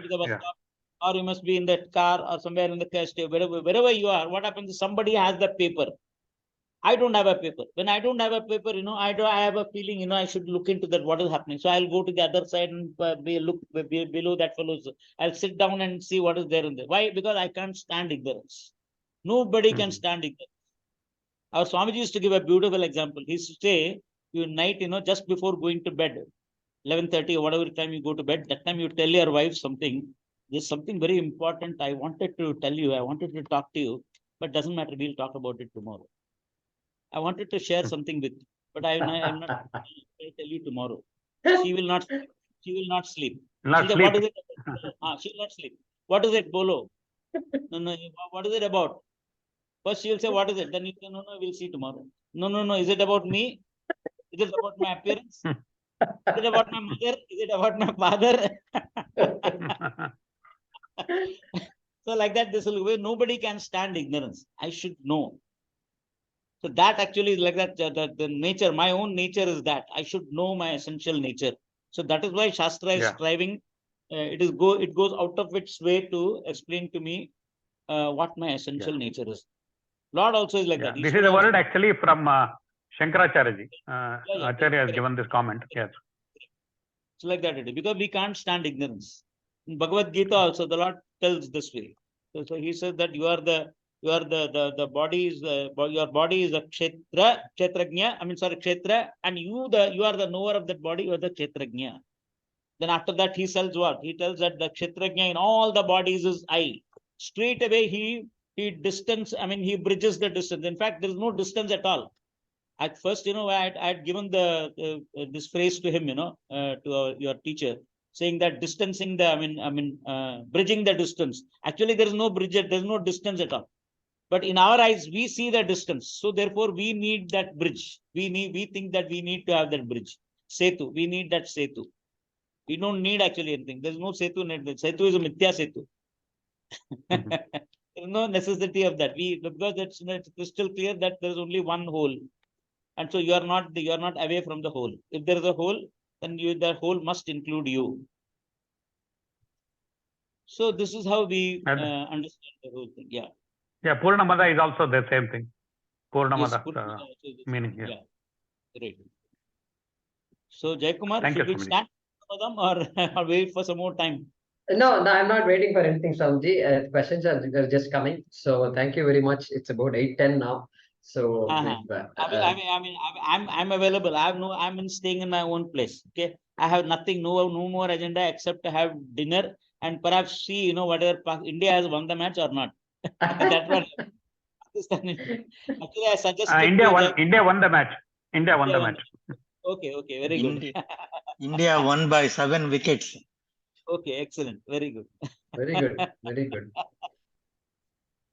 C: Or you must be in that car or somewhere in the car station. Wherever you are, what happens is somebody has the paper. I don't have a paper. When I don't have a paper, I have a feeling, I should look into that, what is happening. So I'll go to the other side and look below that fellow's. I'll sit down and see what is there in there. Why? Because I can't stand ignorance. Nobody can stand ignorance. Our Swamiji used to give a beautiful example. He used to say, night, just before going to bed, 11:30 or whatever time you go to bed, that time you tell your wife something. There's something very important I wanted to tell you. I wanted to talk to you, but doesn't matter. We'll talk about it tomorrow. I wanted to share something with you, but I'm not going to tell you tomorrow. She will not sleep.
H: What is
C: it? She will not sleep. What is it, Bolo? No. What is it about? First she will say, what is it? Then you say, no, we'll see tomorrow. No. Is it about me? Is it about my appearance? Is it about my mother? Is it about my father? So like that, this will be, nobody can stand ignorance. I should know. So that actually is like that, the nature, my own nature is that. I should know my essential nature. So that is why Shastra is striving. It goes out of its way to explain to me what my essential nature is. Lord also is like that.
H: This is a word actually from Shankaracharya. Acharya has given this comment. Yes.
C: It's like that it is. Because we can't stand ignorance. In Bhagavad Gita also, the Lord tells this way. So he says that you are the You are the body is your body is a kshetragnya. I mean, sorry, kshetra, and you are the knower of that body. You are the kshetragnya. Then after that, he tells what? He tells that the kshetragnya in all the bodies is I. Straight away, he distance. I mean, he bridges the distance. In fact, there is no distance at all. At first, I had given this phrase to him, to your teacher, saying that distancing the, bridging the distance. Actually, there is no bridge. There is no distance at all. But in our eyes, we see the distance. So therefore, we need that bridge. We think that we need to have that bridge. Setu. We need that setu. We don't need actually anything. There's no setu. Setu is a mithya setu. There's no necessity of that. Because it's crystal clear that there is only one whole. And so you are not away from the whole. If there is a whole, then the whole must include you. So this is how we understand the whole thing. Yeah.
H: Yeah, Purnamada is also the same thing. Purnamada
C: Yes,
H: meaning.
C: yeah. Great. So Jaikumar,
H: Thank
C: should
H: you,
C: we
H: Swamiji.
C: start or wait for some more time?
A: No, I'm not waiting for anything, Swamiji. Questions are just coming. So thank you very much. It's about 8:10 now. So
C: I'm available. I'm staying in my own place. Okay. I have nothing, no more agenda except to have dinner and perhaps see, whether India has won the match or not. That's what actually I suggest
H: India won the match. India won the match.
C: Okay, very good.
I: India won by 7 wickets.
C: Okay, excellent. Very good.
A: Very good. Very good.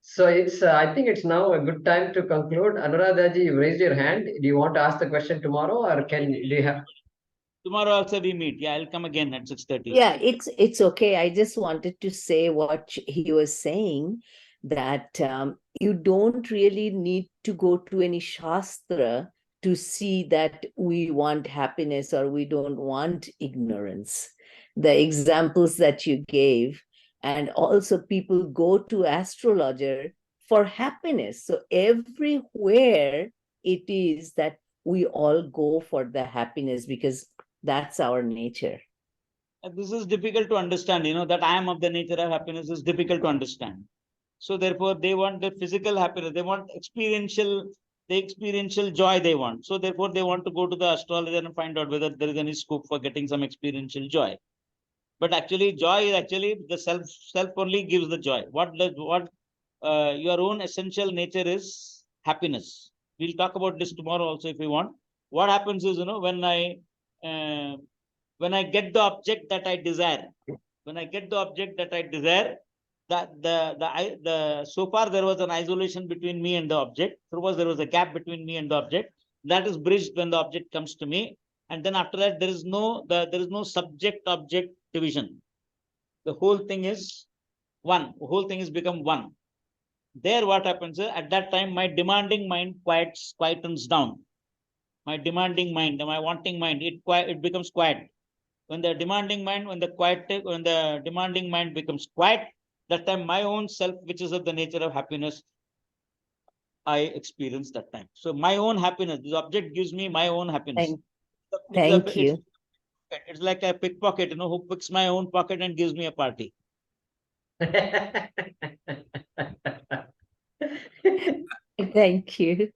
A: So I think it's now a good time to conclude. Anuradhaji, you raised your hand. Do you want to ask the question tomorrow or do you have?
C: Tomorrow also we meet. Yeah, I'll come again at 6:30.
D: Yeah, it's okay. I just wanted to say what he was saying, that you don't really need to go to any shastra to see that we want happiness or we don't want ignorance. The examples that you gave, and also people go to astrologer for happiness. So everywhere it is that we all go for the happiness because that's our nature.
C: This is difficult to understand, that I am of the nature of happiness is difficult to understand. So therefore they want the physical happiness, they want the experiential joy they want. So therefore they want to go to the astrologer and find out whether there is any scope for getting some experiential joy. But actually joy is actually the self only gives the joy. Your own essential nature is happiness. We'll talk about this tomorrow also if we want. What happens is, when I get the object that I desire, so far there was an isolation between me and the object. There was a gap between me and the object. That is bridged when the object comes to me. And then after that, there is no subject-object division. The whole thing is one. The whole thing is become one. There, what happens is, at that time, my demanding mind quietens down. My demanding mind, my wanting mind, it becomes quiet. When the demanding mind becomes quiet, that time my own self, which is of the nature of happiness, I experience that time. So my own happiness, this object gives me my own happiness.
D: Thank you.
C: It's like a pickpocket, who picks my own pocket and gives me a party.
D: Thank you.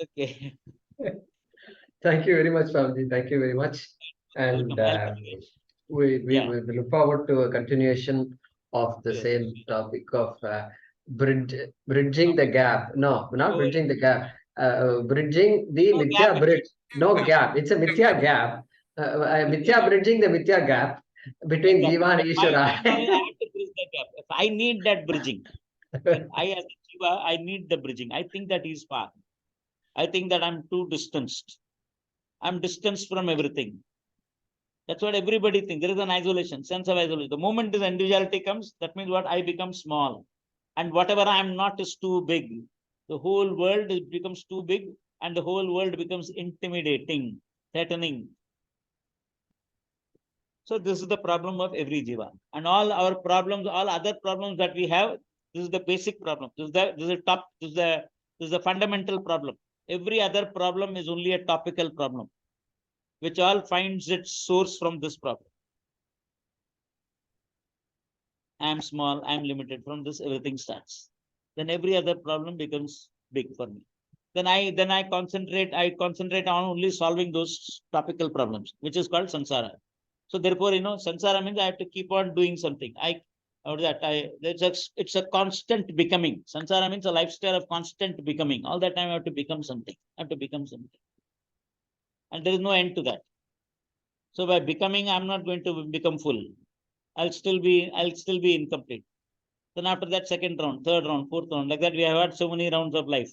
C: Okay.
A: Thank you very much, Swamiji. Thank you very much. And we look forward to a continuation of the same topic of bridging the gap. No, not bridging the gap. Bridging the mithya bridge. No gap. It's a mithya gap. Mithya bridging the mithya gap between Jiva and Ishvara.
C: I have to bridge the gap. I need that bridging. I as a Jiva, I need the bridging. I think that he's far. I think that I'm too distanced. I'm distanced from everything. That's what everybody thinks. There is an isolation, sense of isolation. The moment this individuality comes, that means what? I become small. And whatever I am not is too big. The whole world becomes too big and the whole world becomes intimidating, threatening. So this is the problem of every Jiva. And all our problems, all other problems that we have, this is the basic problem. This is the fundamental problem. Every other problem is only a topical problem, which all finds its source from this problem. I am small, I am limited. From this, everything starts. then every other problem becomes big for me. Then I concentrate on only solving those topical problems, which is called samsara. So therefore, samsara means I have to keep on doing something. It's a constant becoming. Samsara means a lifestyle of constant becoming. All that time I have to become something. And there is no end to that. So by becoming, I'm not going to become full. I'll still be incomplete. Then after that, second round, third round, fourth round, like that, we have had so many rounds of life.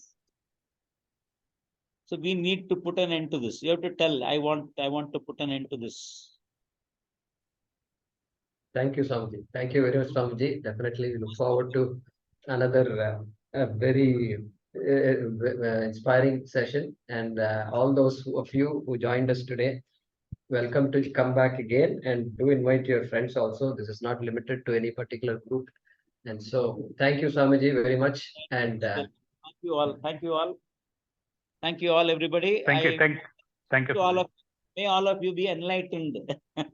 C: So we need to put an end to this. You have to tell, I want to put an end to this.
A: Thank you, Swamiji. Thank you very much, Swamiji. Definitely, we look forward to another very inspiring session. And all those of you who joined us today, welcome to come back again, and do invite your friends also. This is not limited to any particular group. And so, thank you, Swamiji, very much. And
C: Thank you all. Thank you all. Thank you all, everybody.
H: Thank you. Thank you.
C: May all of you be enlightened.
B: Thank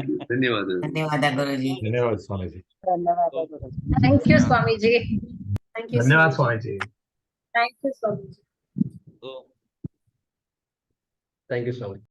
B: you. Dhanyawad.
J: Dhanyawad Guruji.
G: Dhanyawad, Swamiji.
J: Thank you, Swamiji. Thank you,
K: Dhanyawad,
J: Swamiji.
K: Swamiji.
J: Thank you, Swamiji.
C: So,
A: thank you, Swamiji.